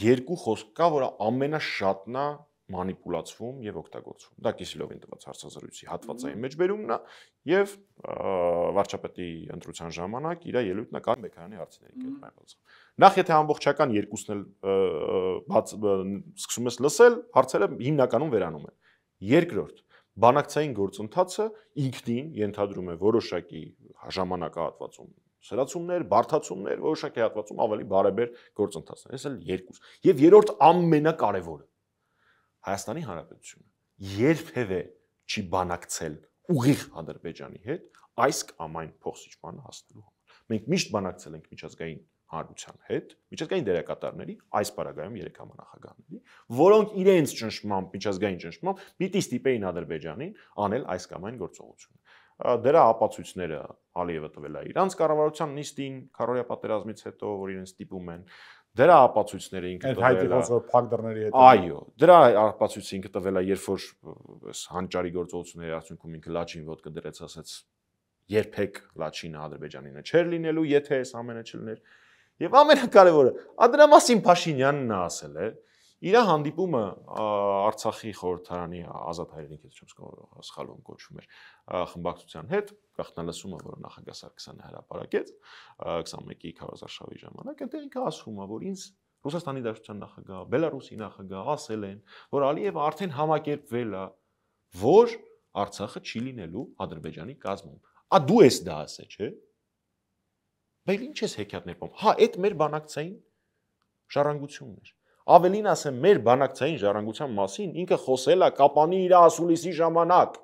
երկու խոսք կա, որը ամենաշատն է մանիպուլացվում եւ օգտագործվում։ Դա Կիսելովին տված հարցազրույցի հատվածային մեջբերումն է եւ վարչապետի ընտրության ժամանակ իր ելույթն է Կարեն Բեկայանի հարցերի կերպարված։ Նախ եթե ամբողջական երկուսն էլ սկսում ես լսել, հարցերը հիմնականում վերանում են։ Երկրորդ, բանակցային գործընթացը ինքնին ենթադրում է որոշակի ժամանակահատվածում սրացումներ, բարդացումներ, որոշակի հատվածում ավելի բարեբեր գործընթացներ։ Այս էլ երկուս։ Եվ երրորդ ամենակարևորը Հայաստանի Հանրապետությունը երբևէ չի բանակցել ուղիղ Ադրբեջանի հետ այս կամ այն փոխսիջմանը հասնելու համար։ Մենք միշտ բանակցել ենք միջազգային հանրության հետ, միջազգային դերակատարների, այս պարագայում 3 համանախագահների, որոնք իրենց ճնշմամբ, միջազգային ճնշմամբ պիտի ստիպեին Ադրբեջանին անել այս կամ այն գործողությունը։ Դրա ապացույցները Ալիևը տվել է իրանց կառավարության նիստին, քարոզիա պատերազմից հետո, որ իրենց ստիպում են։ Դրա ապացույցները ինքը տվել է փակ դռների հետ։ Այո, դրա ապացույցը ինքը տվել է, երբ որ այս հանճարի գործողությունների արդյունքում ինքը լաչին ոտքը դրեց, ասաց երբեք լաչինը Ադրբեջանինը չէր լինելու, եթե այս ամենը չլիներ։ Եվ ամենակարևորը, դրա մասին Փաշինյանն է ասել է, իր հանդիպումը Արցախի խորհրդարանի ազատ հայրենիք, եթե չեմ սխալվում կոչվում էր, խմբակցության հետ, գաղտնալսումը, որը նախագահ Սարգսյանը հրապարակեց 21-ի քարոզարշավի ժամանակ, այնտեղ ինքը ասում է, որ ինձ Ռուսաստանի Դաշնության նախագահ, Բելարուսի նախագահ ասել են, որ Ալիևը արդեն համակերպվել է, որ Արցախը չի լինելու Ադրբեջանի կազմում։ Դու ես դա ասե, չէ՞։ Բայց ինչ ես հեքիաթներ պոմ։ Այդ մեր բանակցային ժառանգությունն էր։ Ավելին ասեմ, մեր բանակցային ժառանգության մասին ինքը խոսել է Կապանի իր ասուլիսի ժամանակ։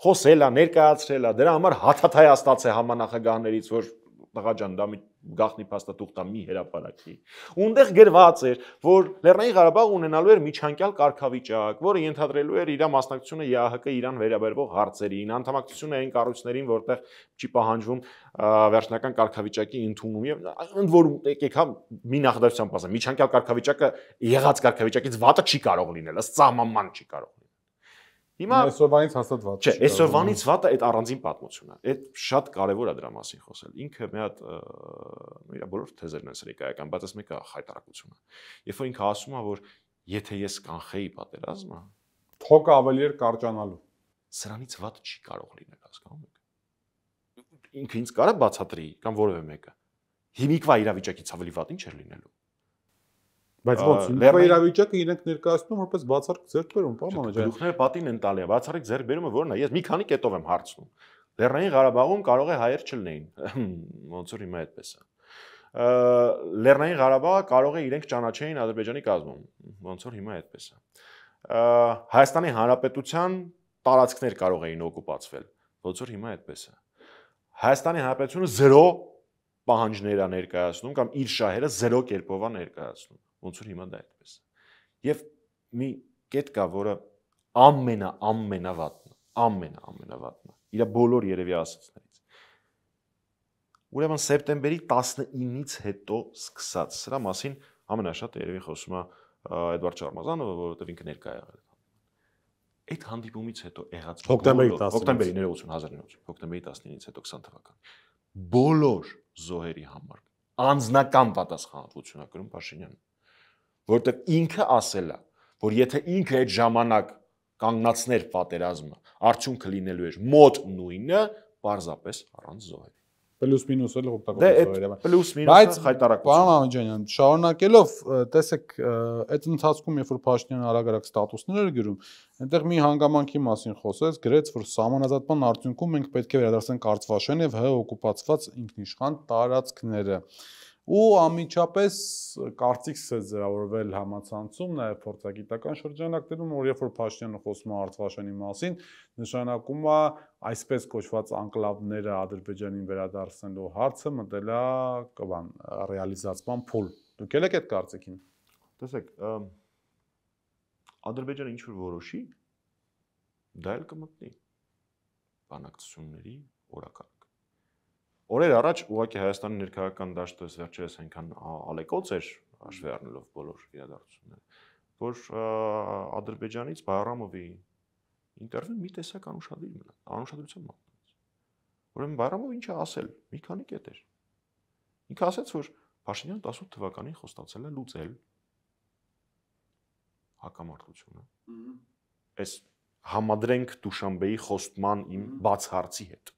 Խոսել է, ներկայացրել է, դրա համար հաթաթայաստաց է համանախագահներից, որ տղա ջան, դա մի գաղտնի փաստաթուղթ է, մի հրապարակի։ Ունդեղ գրված էր, որ Լեռնային Ղարաբաղը ունենալու էր միջանկյալ կարգավիճակ, որը ենթադրելու էր իր մասնակցությունը ԵԱՀԿ իրան վերաբերող հարցերին, անդամակցությունը այն կառույցներին, որտեղ չի պահանջվում վերջնական կարգավիճակի ընդունում եւ ընդ որում եկեք հա մի նախադասությամբ ասեմ, միջանկյալ կարգավիճակը եղած կարգավիճակից վատը չի կարող լինել, ըստ սահմանման չի կարող լինել։ Հիմա այսօրվանից հաստատ վատ չէ, այսօրվանից վատը այդ առանձին պատմությունն է։ Այդ շատ կարևոր է դրա մասին խոսել։ Ինքը մի հատ իր բոլոր թեզերն են սրիկայական, բայց այս մեկը խայտարակություն է։ Երբ որ ինքը ասում է, որ եթե ես կանխեի պատերազմը, թոկը ավելի էր կարճանալու։ Սրանից վատ չի կարող լինել, հասկանում եք։ Ինքը ինձ կարա բացատրի կամ որևէ մեկը։ Հիմիկվա իրավիճակից ավելի վատ ինչ էր լինելու։ Բայց ոնց հիմիկվա իրավիճակը իրենք ներկայացնում որպես բացառիկ ձեռքբերում, պարոն ջան։ Գլուխները պատին են տալի, բացառիկ ձեռքբերումը որն է։ Ես մի քանի կետով եմ հարցնում։ Լեռնային Ղարաբաղում կարող է հայեր չլինեին։ Ոնց որ հիմա այդպես է։ Լեռնային Ղարաբաղը կարող է իրենք ճանաչեին Ադրբեջանի կազմում։ Ոնց որ հիմա այդպես է։ Հայաստանի Հանրապետության տարածքներ կարող էին օկուպացվել։ Ոնց որ հիմա այդպես է։ Հայաստանի Հանրապետությունը 0 պահանջներ է ներկայացնում կամ իր շահերը 0 կերպով է ներկայացնում։ Ոնց որ հիմա դա այդպես է։ Եվ մի կետ կա, որը ամենավատն է։ Իր բոլոր երևի ասածներից։ Ուրեմն սեպտեմբերի 19-ից հետո սկսած, սրա մասին ամենաշատը երևի խոսում է Էդվարդ Շարմազանովը, որովհետև ինքը ներկա եղել է։ Այդ հանդիպումից հետո եղած հոկտեմբերի 1990 հետո 20 թվական բոլոր զոհերի համար անձնական պատասխանատվություն է կրում Փաշինյանը, որովհետև ինքը ասել է, որ եթե ինքը այդ ժամանակ կանգնացներ պատերազմը, արդյունքը լինելու էր մոտ նույնը, պարզապես առանց զոհերի։ Պլյուս մինուս էլ օգտագործել Դե այդ պլյուս մինուսը խայտարակություն։ Պարոն Մամեջանյան, շարունակելով, տեսեք, այդ ընթացքում երբ որ Փաշինյանը արագ-արագ ստատուսներ էր գրում, այնտեղ մի հանգամանքի մասին խոսեց, գրեց, որ սահմանազատման արդյունքում մենք պետք է վերադարձենք Արցվաշեն եւ ՀՀ օկուպացված ինքնիշխան տարածքները։ Ու անմիջապես կարծիքս է ձևավորվել համացանցում, նաև փորձագիտական շրջանակներում, որ երբ որ Փաշինյանը խոսում է Արցվաշենի մասին, նշանակում է այսպես կոչված անկլավները Ադրբեջանին վերադարձնելու հարցը մտել է կբան ռեալիզացման փուլ։ Դուք եք այդ կարծիքին։ Տեսեք, Ադրբեջանը ինչ որ որոշի, դա էլ կմտնի բանակցությունների օրակարգ։ Օրեր առաջ ուղղակի Հայաստանի ներքաղաքական դաշտը վերջերս այնքան ալեկոծ էր, հաշվի առնելով բոլոր իրադարձությունները, որ Ադրբեջանից Բայրամովի ինտերվյուն մի տեսակ անուշադրության մատնեց։ Ուրեմն Բայրամովը ինչ է ասել, մի քանի կետեր։ Ինքը ասաց, որ Փաշինյանը 18 թվականին խոստացել է լուծել հակամարտությունը։ Այս համադրենք Դուշանբեի խոստման իմ բաց հարցի հետ։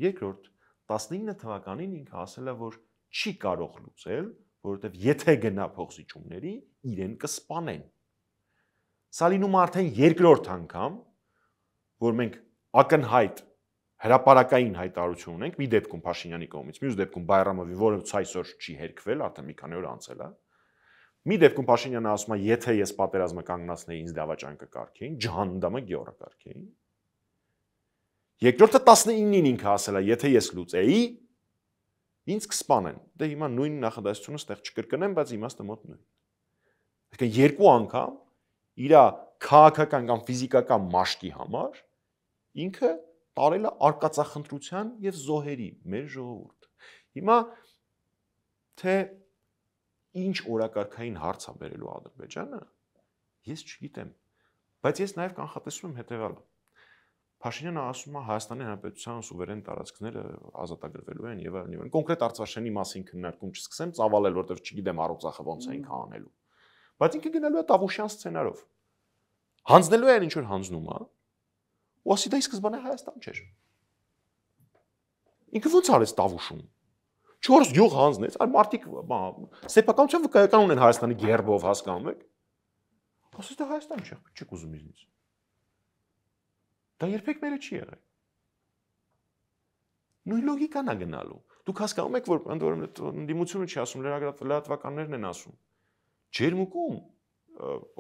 Երկրորդ, 19 թվականին ինքը ասել է, որ չի կարող լուծել, որովհետև եթե գնա փոխզիջումների, իրեն կսպանեն։ Սա լինում է արդեն երկրորդ անգամ, որ մենք ակնհայտ հրապարակային հայտարարություն ունենք, մի դեպքում Փաշինյանի կողմից, մյուս դեպքում Բայրամովի, որը այսօր չի հերքվել, արդեն մի քանի օր անցել է։ Մի դեպքում Փաշինյանը ասում է, եթե ես պատերազմը կանգնացնեի, ինձ դավաճան կկարգեին, ջհանդամը գեորա կարգեին։ Երկրորդը 19-ին ինքը ասել է, եթե ես լուծեի, ինձ կսպանեն։ Դե հիմա նույն նախադասությունը ստեղ չկրկնեմ, բայց իմաստը մոտ նույն։ Այսինքն երկու անգամ իր քաղաքական կամ ֆիզիկական մաշկի համար ինքը տարել է արկածախնդրության եւ զոհերի մեր ժողովուրդը։ Հիմա թե ինչ օրակարգային հարց է բերելու Ադրբեջանը, ես չգիտեմ, բայց ես նաեւ կանխատեսում եմ հետեւյալը։ Փաշինյանը ասում է Հայաստանի Հանրապետության սուվերեն տարածքները ազատագրվելու են եւ այլն։ Կոնկրետ Արցախի մասին քննարկում չսկսեմ, ծավալել, որտեղ չգիտեմ Արցախը ոնց է ինքը անելու։ Բայց ինքը գնալու է Տավուշյան սցենարով։ Հանձնելու է ինչ որ հանձնում է։ Ու ասի դա ի սկզբանե Հայաստան չէր։ Ինքը ոնց արեց Տավուշում։ 4 գյուղ հանձնեց, այլ մարդիկ սեփականության վկայական ունեն Հայաստանի գերբով, հասկանում եք։ Ասես դա Հայաստան չէ, չեք ուզում ինձ։ Դա երբեք մերը չի եղել։ Նույն լոգիկան է գնալու։ Դուք հասկանում եք, որ ընդ որում ընդդիմությունը չի ասում, լրատվականներն են ասում։ Ջերմուկում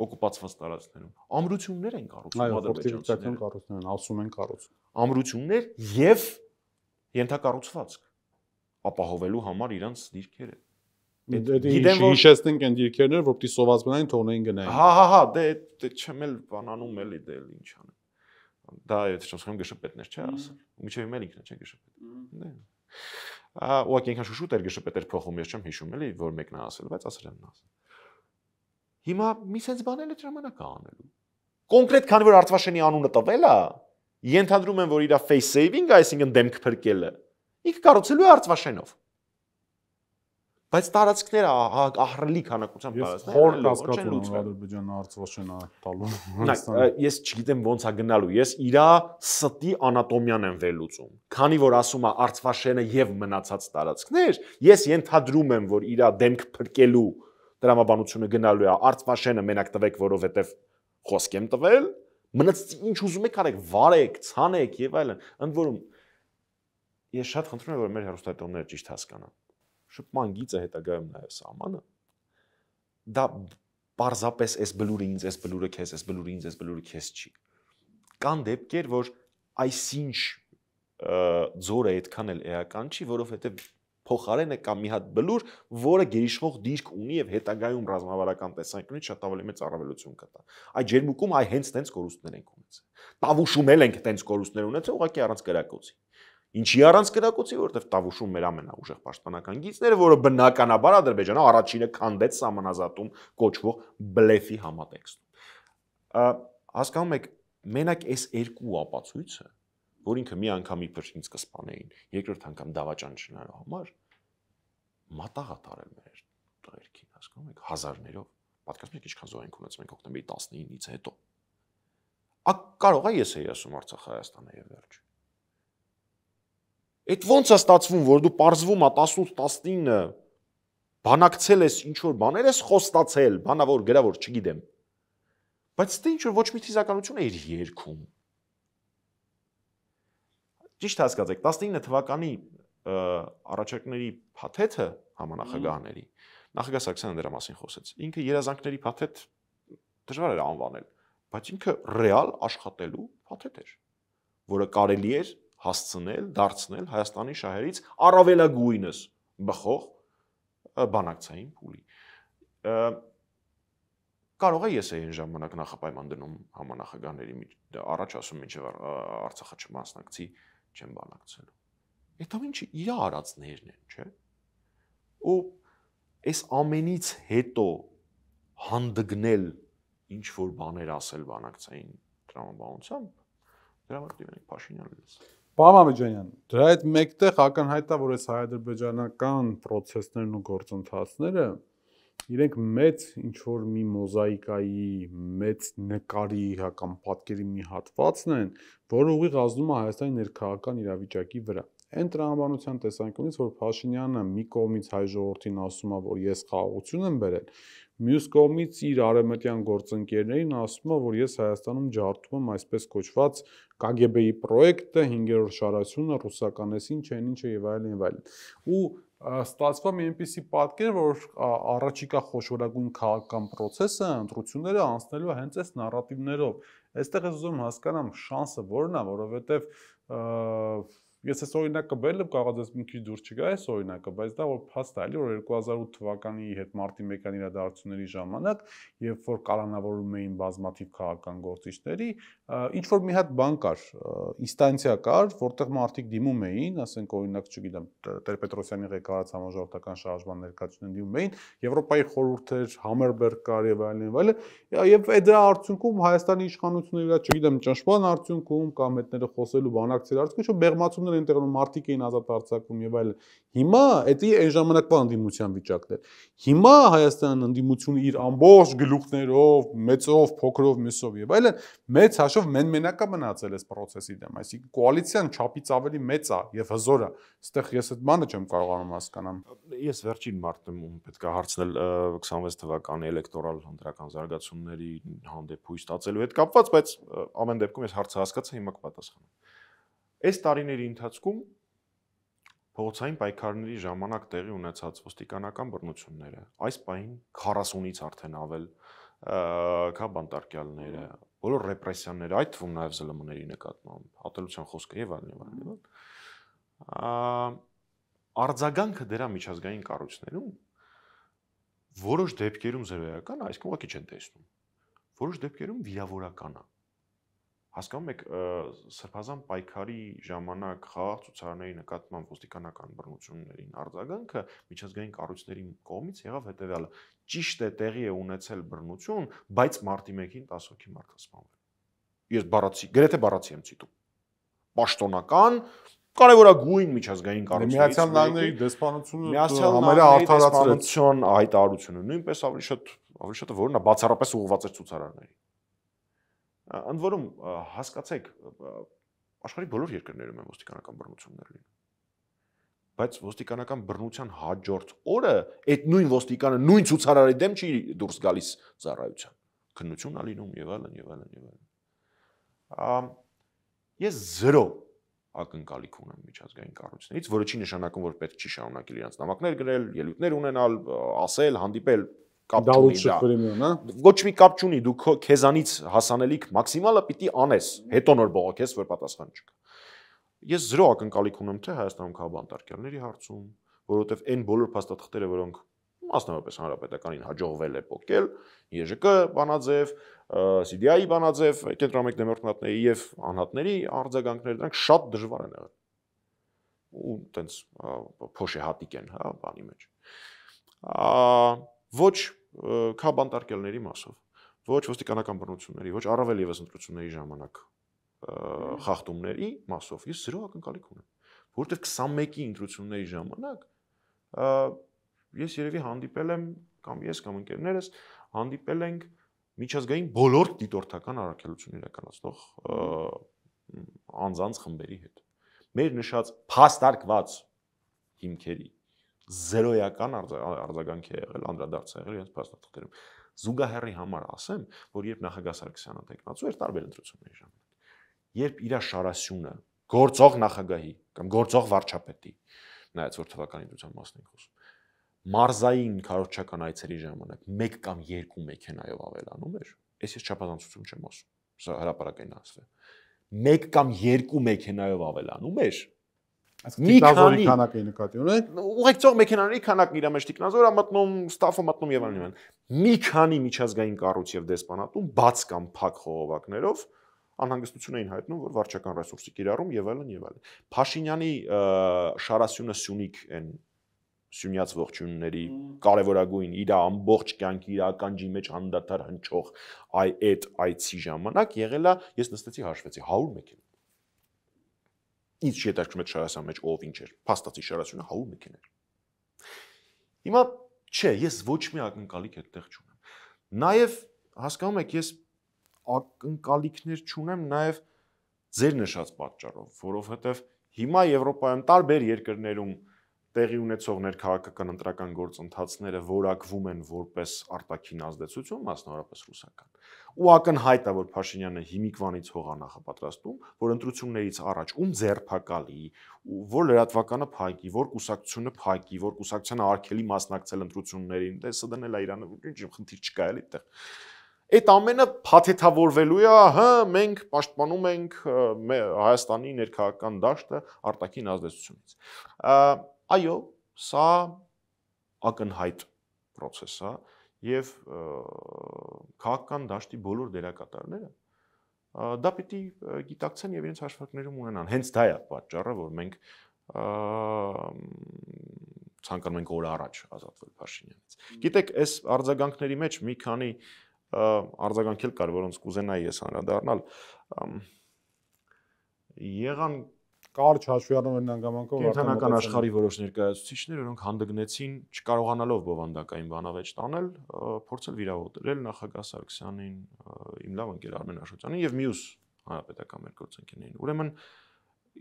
օկուպացված տարածքներում ամրություններ են կառուցում Ադրբեջանցիները, ասում են կառուցում։ Ամրություններ եւ ենթակառուցվածք ապահովելու համար իրանց դիրքերը։ Գիտեմ որ հիշեցնենք այն դիրքերները, որպեսզի սոված մնային, թողնեին գնային։ Հա, դե չեմ էլ բանանում էլի դե ինչ անեմ։ Դա եթե չեմ սխալվում գշպետներ չէ ասել։ Ու միջև հիմա ինքն է չէ գշպետ։ Դե։ Ուղղակի ինքն շուշուտ էր գշպետեր փոխում, ես չեմ հիշում էլի, որ մեկն է ասել, բայց ասել եմ նա։ Հիմա մի sense բան էլ է ժամանակ է անելու։ Կոնկրետ քանի որ Արցվաշենի անունը տվել է, ենթադրում եմ, որ իր face saving, այսինքն դեմք փրկելը, ինքը կառուցելու է Արցվաշենով։ Բայց տարածքները ահռելի քանակությամբ տարածքներ Ադրբեջանը Արցվաշենը տալու Հայաստանը։ Ես չգիտեմ ոնց է գնալու։ Ես իր ստի անատոմիան եմ վերլուծում։ Քանի որ ասում է Արցվաշենը եւ մնացած տարածքներ, ես ենթադրում եմ, որ իր դեմք փրկելու դրամաբանությունը գնալու է Արցվաշենը մենակ տվեք, որովհետեւ խոսք եմ տվել, մնաց ինչ ուզում եք արեք, վարեք, ցանեք եւ այլն։ Ընդ որում ես շատ խնդրում եմ, որ մեր հեռուստատիտողները ճիշտ հասկանան։ Շփման գիծը հետագայում նաև սահմանը դա պարզապես այս բլուրը ինձ, այս բլուրը քեզ, այս բլուրը ինձ, այս բլուրը քեզ չի։ Կան դեպքեր, որ այսինչ ձորը այդքան էլ էական չի, որովհետև փոխարենը կա մի հատ բլուր, որը գերիշխող դիրք ունի եւ հետագայում ռազմավարական տեսանկյունից շատ ավելի մեծ առավելություն կտա։ Այդ ջերմուկում այ հենց տենց կորուստներ ենք ունեցել։ Տավուշում էլ ենք տենց կորուստներ ունեցել, ուղղակի առանց կրակոցի։ Ինչի առանց կրակոցի, որովհետև Տավուշում մեր ամենաուժեղ պաշտպանական գիծները, որը բնականաբար Ադրբեջանը առաջինը քանդեց սահմանազատում կոչվող բլեֆի համատեքստում։ Հասկանում եք, մենակ այս երկու ապացույցը, որ ինքը մի անգամ իբր ինձ կսպանեին, երկրորդ անգամ դավաճան չնայելու համար մատաղ է տարել մեր տղերքին, հասկանում եք, հազարներով։ Պատկերացնում եք ինչքան զոհ ենք ունեցել մենք հոկտեմբերի 19-ից հետո։ Կարող է ես էի ասում Արցախ Հայաստանը եւ վերջ։ Այդ ո՞նց է ստացվում, որ դու պարզվում է 18-19 բանակցել ես ինչ որ բաներ ես խոստացել, բանա որ գրա որ չգիտեմ։ Բայց դե ինչ որ ոչ մի թիզականություն է իր երկում։ Ճիշտ հասկացեք, 19 թվականի առաջարկների փաթեթը համանախագահների նախագահ Սարգսյանը դրա մասին խոսեց։ Ինքը երազանքների փաթեթ դժվար էր անվանել, բայց ինքը ռեալ աշխատելու փաթեթ էր, որը կարելի էր հասցնել, դարձնել Հայաստանի շահերից առավելագույնս բխող բանակցային փուլի։ Կարող է ես այն ժամանակ նախապայման դնում համանախագահների առաջ ասում մինչև Արցախը չմասնակցի, չեմ բանակցելու։ Այդ ամենը իր արածներն են, չէ՞։ Ու այս ամենից հետո հանդգնել ինչ որ բաներ ասել բանակցային տրամաբանությամբ, դրա համար դիվենք Փաշինյանը լես։ Պարոն Մամեջանյան, դրա հետ մեկտեղ ակնհայտ է, որ այս հայ-ադրբեջանական process-ներն ու գործընթացները իրենք մեծ ինչ որ մի մոզաիկայի, մեծ նկարի կամ պատկերի մի հատվածն են, որը ուղիղ ազդում է Հայաստանի ներքաղաքական իրավիճակի վրա։ Այն տրամաբանության տեսանկյունից, որ Փաշինյանը մի կողմից հայ ժողովրդին ասում է, որ ես խաղաղություն եմ բերել, մյուս կողմից իր արևմտյան գործընկերներին ասում է, որ ես Հայաստանում ջարդում եմ այսպես կոչված KGB-ի պրոյեկտը, 5-րդ շարասյունը, ռուսականեսին, չեն ինչը եւ այլն եւ այլն։ Ու ստացվում է այնպիսի պատկեր, որ առաջիկա խոշորագույն քաղաքական process-ը, ընտրությունները անցնելու հենց այս նարատիվներով։ Այստեղ ես ուզում հասկանամ շանսը որն է, որովհետեւ ես այս օրինակը բերել եմ, կարող է մի քիչ դուրս չգա այս օրինակը, բայց դա որ փաստ է, էլի որ 2008 թվականի հետ մարտի 1-ան իրադարձությունների ժամանակ, երբ որ կալանավորում էին բազմաթիվ քաղաքական գործիչների, ինչ որ մի հատ բան կար, ինստանցիա կար, որտեղ մարդիկ դիմում էին, ասենք օրինակ, չգիտեմ, Տեր-Պետրոսյանի ղեկավարած համաժողովրդական շարժման ներկայացուցիչները դիմում էին, Եվրոպայի խորհուրդեր, Համերբերգ կար եւ այլն, եւ այդ դրա արդյունքում Հայաստանի իշխանությունների վրա, չգիտեմ, ճնշման արդյունքում կամ հետները խոսելու բանակցել արդյունքում բեղմացում այնտեղ մարդիկ էին ազատ արձակվում եւ այլն։ Հիմա դա այն ժամանակվա ընդդիմության վիճակն էր։ Հիմա Հայաստանն ընդդիմությունը իր ամբողջ գլուխներով, մեծով, փոքրով, մեսով եւ այլն մեծ հաշվով մենմենակա մնացել այս process-ի դեմ, այսինքն կոալիցիան չափից ավելի մեծ է եւ հզոր է։ Այստեղ ես այդ բանը չեմ կարողանում հասկանամ։ Ես վերջին մարտն եմ պետք է հարցնել 26 թվականի էլեկտորալ ընտրական զարգացումների հանդեպ հույս ստացելու հետ կապված, բայց ամեն դեպքում ես հարցը հասկացա, հիմա կպատասխանեմ։ Այս տարիների ընթացքում փողոցային պայքարների ժամանակ տեղի ունեցած ոստիկանական բռնությունները այս պահին 40-ից արդեն ավել քա բանտարկյալները, բոլոր ռեպրեսիաները, այդ թվում նաև ԶԼՄ-ների նկատմամբ, ատելության խոսքը եւ այլն։ Արձագանքը դրա միջազգային կառույցներում որոշ դեպքերում զրոյական է, այսինքն ուղղակի չեն տեսնում։ Որոշ դեպքերում վիրավորական է։ Հասկանում եք, սրբազան պայքարի ժամանակ խաղաղ ցուցարարների նկատմամբ ոստիկանական բռնություններին արձագանքը միջազգային կառույցների կողմից եղավ հետեւյալը. ճիշտ է տեղի է ունեցել բռնություն, բայց մարտի 1-ին 10 հոգի մարդ սպանվել։ Ես գրեթե բառացի եմ ցիտում։ Պաշտոնական կարևորագույն միջազգային կառույցներից Միացյալ Նահանգների դեսպանությունը Միացյալ համարյա Նահանգների արդարացրեց դեսպանության հայտարարությունը, նույնպես ավելի շատը որն է բացառապես ուղղված էր ցուցարարներին։ Ընդ որում հասկացեք, աշխարհի բոլոր երկրներում են ոստիկանական բռնություններ լինում։ Բայց ոստիկանական բռնության հաջորդ օրը այդ նույն ոստիկանը նույն ցուցարարի դեմ չի դուրս գալիս ծառայության։ Քննություն ա լինում եւ այլն եւ այլն եւ այլն։ Ես 0 ակնկալիք ունեմ միջազգային կառույցներից, որը չի նշանակում, որ պետք չի շարունակել իրենց նամակներ գրել, ելույթներ ունենալ, ասել, հանդիպել, կապ չունի դա։ Ոչ մի կապ չունի, դու քեզանից հասանելիք մաքսիմալը պիտի անես, հետո նոր բողոքես, որ պատասխան չկա։ Ես 0 ակնկալիք ունեմ թե Հայաստանում քաղաքաբանտարկյալների հարցում, որովհետև այն բոլոր փաստաթղթերը, որոնք մասնավորապես հանրապետականին հաջողվել է փոկել, ԵԺԿ բանաձև, CDI բանաձև, կենտրոնամեկ դեմոկրատների եւ անհատների արձագանքները դրանք շատ դժվար են եղել։ Ու տենց փոշե հատիկ են, հա, բանի մեջ։ Ոչ քաղաքաբանտարկյալների մասով, ոչ ոստիկանական բռնությունների, ոչ առավել եւս ընտրությունների ժամանակ խախտումների մասով ես 0 ակնկալիք ունեմ, որովհետեւ 21-ի ընտրությունների ժամանակ ես երևի հանդիպել եմ կամ ես կամ ընկերներս հանդիպել ենք միջազգային բոլոր դիտորդական առաքելություն իրականացնող անձանց խմբերի հետ։ մեր նշած փաստարկված հիմքերի զերոյական արձագանք է եղել, անդրադարձ է եղել իրենց փաստաթղթերում։ Զուգահեռի համար ասեմ, որ երբ նախագահ Սարգսյանը տեխնացու էր տարբեր ընտրությունների ժամանակ, երբ իր շարասյունը գործող նախագահի կամ գործող վարչապետի, նայած որ թվականի դրության մասն ենք խոսում, մարզային քարոզչական այցերի ժամանակ 1 կամ 2 մեքենայով ավելանում էր, ես չափազանցություն չեմ ասում, սա հրապարակային ասվել։ 1 կամ 2 մեքենայով ավելանում էր։ Տիկնազորի քանակը նկատի ունեք։ Ուղեկցող մեքենաների քանակն իր մեջ տիկնազորը մտնում, ստաֆը մտնում եւ այլն։ Մի քանի միջազգային կառույց եւ դեսպանատում բաց կամ փակ խողովակներով անհանգստություն էին հայտնում, որ վարչական ռեսուրսի կիրառում եւ այլն եւ այլն։ Փաշինյանի շարասյունը Սյունիք են Սյունյաց ողջունների կարևորագույն իր ամբողջ կյանքի իր ականջի մեջ անդադար հնչող այդ այցի ժամանակ եղել է, ես նստեցի հաշվեցի 100 մեքենա։ Ինչ հետաքրքրում է շարասյանի մեջ ով ինչ էր, փաստացի շարասյունը 100 մեքենա էր։ Հիմա չէ, ես ոչ մի ակնկալիք այդտեղ չունեմ։ Նաև հասկանում եք, ես ակնկալիքներ չունեմ նաև ձեր նշած պատճառով, որովհետև հիմա Եվրոպայում տարբեր երկրներում տեղի ունեցող ներքաղաքական ընտրական գործընթացները որակվում են որպես արտաքին ազդեցություն, մասնավորապես ռուսական։ Ու ակնհայտ է, որ Փաշինյանը հիմիկվանից հող է նախապատրաստում, որ ընտրություններից առաջ ում ձերբակալի, որ լրատվականը փակի, որ կուսակցությունը փակի, որ կուսակցությանը արգելի մասնակցել ընտրություններին, դեսը դնել է Իրանը, ինչ խնդիր չկա էլի այդտեղ։ Այդ ամենը փաթեթավորվելու է, հա, մենք պաշտպանում ենք Հայաստանի ներքաղաքական դաշտը արտաքին ազդեցությունից։ Այո, սա ակնհայտ process է եւ քաղաքական դաշտի բոլոր դերակատարները դա պիտի գիտակցեն եւ իրենց հաշվարկներում ունենան։ Հենց դա է պատճառը, որ մենք ցանկանում ենք օր առաջ ազատվել Փաշինյանից։ Գիտեք, այս արձագանքների մեջ մի քանի արձագանք էլ կար, որոնց կուզենայի ես անդրադառնալ։ Եղան կարճ հաշվի առնվելն հանգամանքով կենտրոնական աշխարհի որոշ ներկայացուցիչներ, որոնք հանդգնեցին, չկարողանալով բովանդակային բանավեճ տանել, փորձել վիրավորել նախագահ Սարգսյանին, իմ լավ ընկեր Արմեն Աշոտյանին եւ մյուս հանրապետական մեր գործընկերներին։ Ուրեմն,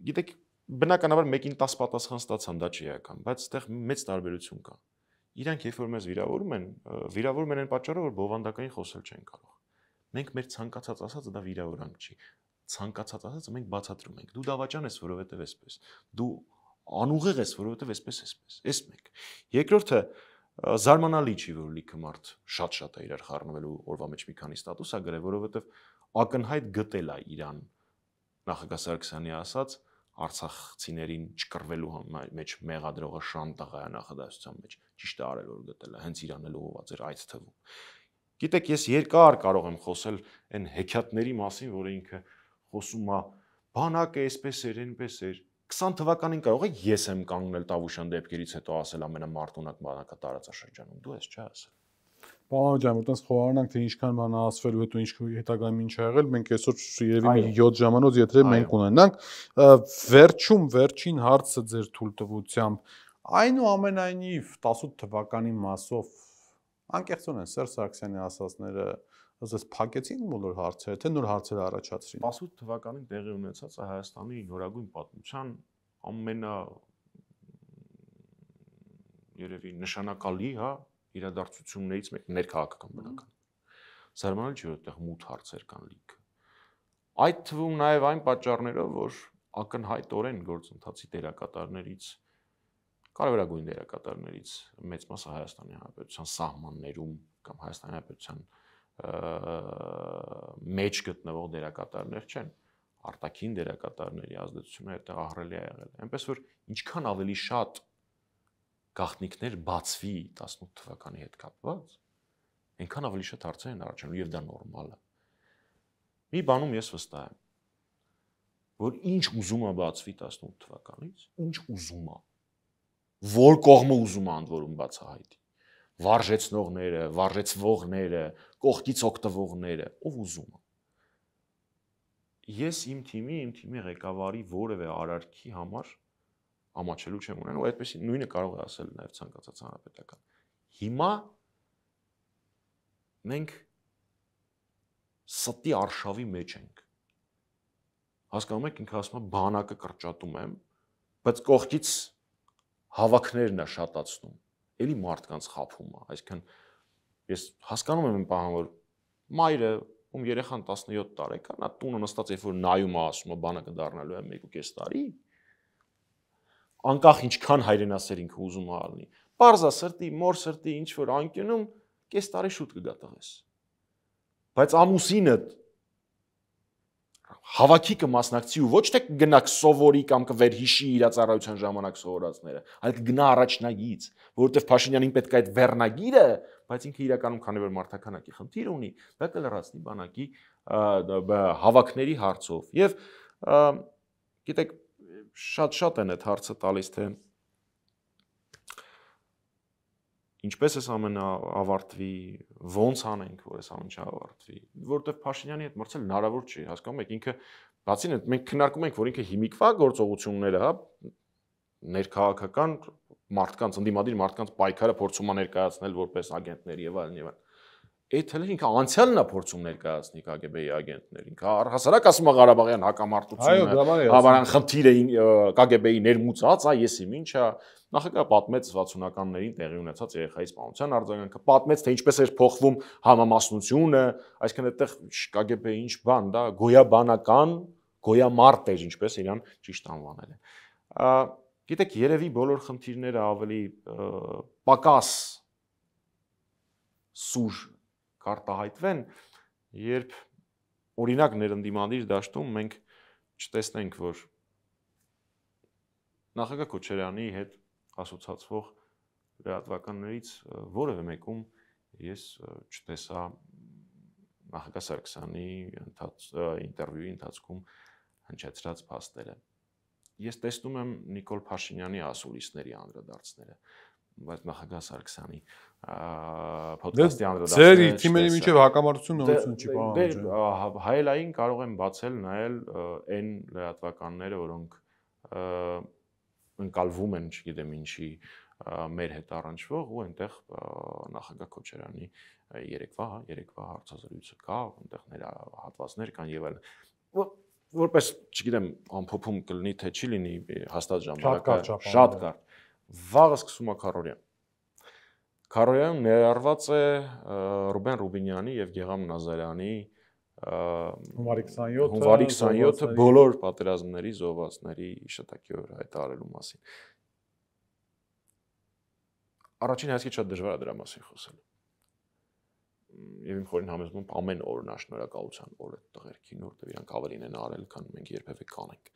գիտեք, բնականաբար մեկին 10 պատասխան ստացան, դա չի էական, բայց այդտեղ մեծ տարբերություն կա։ Իրանք երբ որ մեզ վիրավորում են այն պատճառով, որ բովանդակային խոսել չեն կարող։ Մենք մեր ցանկացած ասածը դա վիրավորանք չի։ Ցանկացած ասածը մենք բացատրում ենք։ Դու դավաճան ես, որովհետև էսպես։ Դու անուղեղ ես, որովհետև էսպես։ Էս մեկ։ Երկրորդը զարմանալի չի, որ լիքը մարդ շատ է իրար խառնվելու օրվա մեջ մի քանի ստատուս ա գրել, որովհետև ակնհայտ գտել է Իրան նախագահ Սարգսյանի ասած արցախցիներին չկռվելու մեջ մեղադրողը շանտաղ է նախադասության մեջ։ Ճիշտ է արել, որ գտել է, հենց Իրան էլ ուղղված էր այդ թվում։ Գիտեք, ես երկար կարող եմ խոսել այն հեքիաթների մասին, որը ինքը խոսում է, բանակը այսպես էր, այնպես էր։ 20 թվականին կարող եք ես եմ կանգնել Տավուշյան դեպքերից հետո ասել ամենամարտունակ բանակը տարածաշրջանում։ Դու ես չի ասել։ Պարոն ջան, որտես խոհարանանք թե ինչքան բան ասվելու հետո ինչ հետագայում ինչ ա եղել, մենք այսօր երևի 7 ժամանոց եթեր մենք ունենանք։ Վերջին հարցը ձեր թույլտվությամբ այնուամենայնիվ 18 թվականի մասով անկեղծորեն Սերժ Սարգսյանի ասածները ասես փակեցին բոլոր հարցերը, թե նոր հարցեր առաջացրին։ 18 թվականին տեղի ունեցած Հայաստանի նորագույն պատմության ամենա երևի նշանակալի, հա, իրադարձություններից մեկը ներքաղաքական բնական։ Զարմանալի չէ, որ այդտեղ մութ հարցեր կան լիքը։ Այդ թվում նաև այն պատճառներով, որ ակնհայտորեն գործընթացի դերակատարներից կարևորագույն դերակատարներից մեծ մասը Հայաստանի Հանրապետության սահմաններում կամ Հայաստանի Հանրապետության մեջ գտնվող դերակատարներ չեն, արտաքին դերակատարների ազդեցությունը այդտեղ ահռելի է եղել։ Այնպես որ ինչքան ավելի շատ գաղտնիքներ բացվի 18 թվականի հետ կապված, այնքան ավելի շատ հարցեր են առաջանում եւ դա նորմալ է։ Մի բանում ես վստահ եմ, որ ինչ ուզում է բացվի 18 թվականից, ինչ ուզում է, որ կողմը ուզում է ընդ որում բացահայտի, վարժեցնողները, վարժեցվողները, կողքից օգտվողները, ով ուզում է։ Ես իմ թիմի ղեկավարի որևէ արարքի համար ամաչելու չեմ ունենում, ու այդպես նույնը կարող է ասել նաև ցանկացած հանրապետական։ Հիմա մենք ստի արշավի մեջ ենք։ հասկանում եք, ինքը ասում է բանակը կրճատում եմ, բայց կողքից հավաքներն է շատացնում։ Էլի մարդկանց խափում է, այսինքն ես հասկանում եմ այն բանը, որ մայրը, ում երեխան 17 տարեկան, նա տունը նստած երբ որ նայում է, ասում է բանակը դառնալու է 1.5 տարի, անկախ ինչքան հայրենասեր ինքը ուզում է ալնի, պարզա սրտի, մոր սրտի ինչ որ անկյունում կես տարի շուտ կգա տղես։ Բայց ամուսինը հավաքի կմասնակցի ու ոչ թե գնաք սովորի կամ կվերհիշի իր ծառայության ժամանակ սովորածները, այլ կգնա առաջնագից, որովհետև Փաշինյանին պետք է այդ վերնագիրը, բայց ինքը իրականում քանի որ մարդականակի խնդիր ունի, դա կլրացնի բանակի հավաքների հարցով։ Եվ գիտեք, շատ են այդ հարցը տալիս, թե ինչպես էս ամենը ավարտվի, ոնց անենք, որ էս ամենը չավարտվի, որովհետև Փաշինյանի հետ մրցել հնարավոր չի, հասկանում եք, ինքը բացին այդ մենք քննարկում ենք, որ ինքը հիմիկվա գործողությունները, հա, ներքաղաքական մարդկանց, ընդդիմադիր մարդկանց պայքարը փորձում է ներկայացնել որպես ագենտներ եւ այլն եւ այլն։ Այդ հենց ինքը անցյալն է փորձում ներկայացնել KGB-ի ագենտներ, ինքը առհասարակ ասում է Ղարաբաղյան հակամարտությունը, հավանական խնդիրը KGB-ի ներմուծած, եսի ինչա, նախագահը պատմեց 60-ականներին տեղի ունեցած երեխայի սպանության արձագանքը, պատմեց թե ինչպես էր փոխվում համամասնությունը, այսինքն այդտեղ KGB-ի ինչ բան, դա գոյաբանական, գոյամարտ էր, ինչպես իրան ճիշտ անվանել են։ Գիտեք, երևի բոլոր խնդիրները ավելի պակաս սուր կարտահայտվեն, երբ օրինակ ներընդդիմադիր դաշտում մենք չտեսնենք, որ նախագահ Քոչարյանի հետ ասոցացվող լրատվականներից որևէ մեկում ես չտեսա նախագահ Սարգսյանի ինտերվյուի ընթացքում հնչեցրած փաստերը։ Ես տեսնում եմ Նիկոլ Փաշինյանի ասուլիսների անդրադարձները, բայց նախագահ Սարգսյանի ոդկասթի անդրադարձները։ Ձեր թիմերի միջև հակամարտություն նորություն չի պարունակում։ Հայելային կարող եմ բացել նայել այն լրատվականները, որոնք ընկալվում են, չգիտեմ ինչի, մեր հետ առնչվող ու այնտեղ նախագահ Քոչարյանի երեկվա հարցազրույցը կա, այնտեղ նրա հատվածներ կան եւ այլն։ Որպես, չգիտեմ, ամփոփում կլինի թե չի լինի, հաստատ ժամանակը շատ կարճ։ Վաղը սկսում է Քարորյան։ Քարորյանում ներառված է Ռուբեն Ռուբինյանի եւ Գեգամ Նազարյանի հունվարի 27-ը բոլոր պատերազմների զոհվածների հիշատակի օր հայտարարելու մասին։ Առաջին հայացքից շատ դժվար է դրա մասին խոսել։ Եվ իմ խորին համոզմունքով ամեն օրն է շնորհակալության օր է տղերքին, որտեղ իրանք ավելին են արել, քան մենք երբևէ կանենք։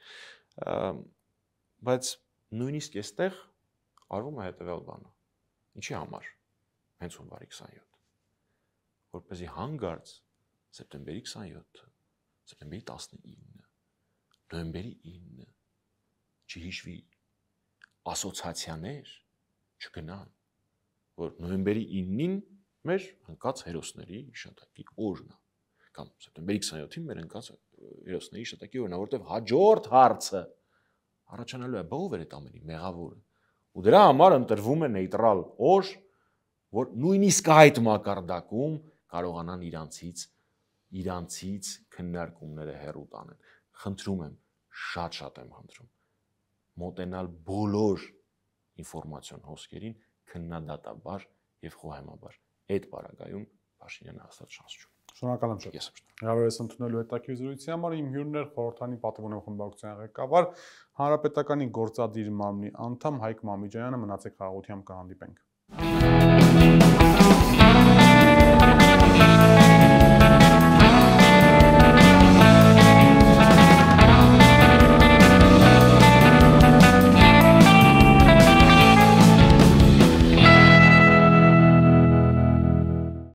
Բայց նույնիսկ այստեղ արվում է հետևյալ բանը։ Ինչի համար։ Հենց հունվարի 27։ Որպեսզի հանգարց սեպտեմբերի 27-ը, սեպտեմբերի 19-ը, նոյեմբերի 9-ը չհիշվի ասոցիացիաներ չգնան, որ նոյեմբերի 9-ին մեր ընկած հերոսների հիշատակի օրն է, կամ սեպտեմբերի 27-ին մեր ընկած հերոսների հիշատակի օրն է, որտեղ հաջորդ հարցը առաջանալու է, ով էր այդ ամենի մեղավորը, ու դրա համար ընտրվում է նեյտրալ օր, որ նույնիսկ այդ մակարդակում կարողանան իրանցից քննարկումները հեռու տանեն։ Խնդրում եմ, շատ եմ խնդրում, մոտենալ բոլոր ինֆորմացիոն հոսքերին քննադատաբար եւ խոհեմաբար։ Այդ պարագայում Փաշինյանը հաստատ շանս չունի։ Շնորհակալ եմ շատ։ Հրավեր ես ընդունելու հետաքրքիր զրույցի համար։ Իմ հյուրն էր խորհրդանի պատիվունեմ խմբակցության ղեկավար, Հանրապետականի գործադիր մարմնի անդամ Հայկ Մամիջյանը։ Մնացեք խաղաղությամբ, կհանդիպենք։